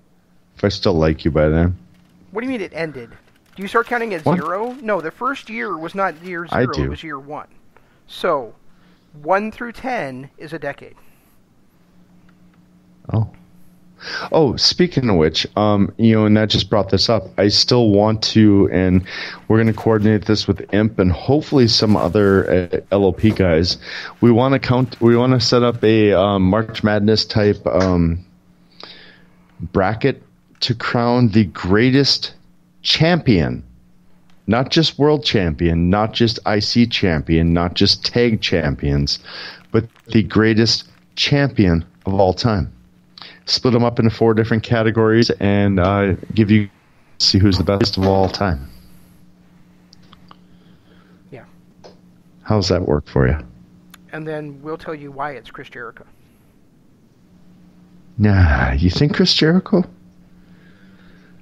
Speaker 2: If I still like you by then.
Speaker 1: What do you mean it ended? Do you start counting at 0? No, the first year was not year 0. It was year 1. So 1 through 10 is a decade.
Speaker 2: Oh, speaking of which, and that just brought this up. I still want to, and we're going to coordinate this with Imp and hopefully some other LOP guys. We want to set up a March Madness type bracket to crown the greatest champion. Not just world champion, not just IC champion, not just tag champions, but the greatest champion of all time. Split them up into 4 different categories and see who's the best of all time. How's that work for you?
Speaker 1: And then we'll tell you why it's Chris Jericho.
Speaker 2: Nah, you think Chris Jericho?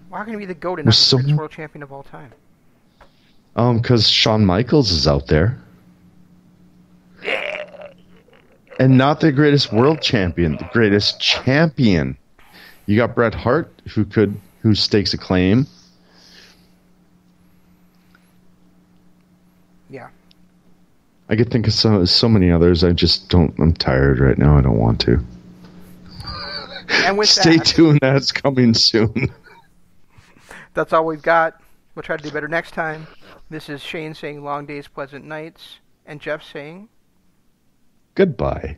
Speaker 1: Well, how can he be the GOAT and not the greatest world champion of all time?
Speaker 2: Because Shawn Michaels is out there. And not the greatest world champion, the greatest champion. You got Bret Hart, who stakes a claim.
Speaker 1: Yeah.
Speaker 2: I could think of so many others. I'm tired right now. I don't want to.
Speaker 1: And with
Speaker 2: Stay tuned. That's coming soon.
Speaker 1: That's all we've got. We'll try to do better next time. This is Shane saying long days, pleasant nights. And Jeff saying...
Speaker 2: Goodbye.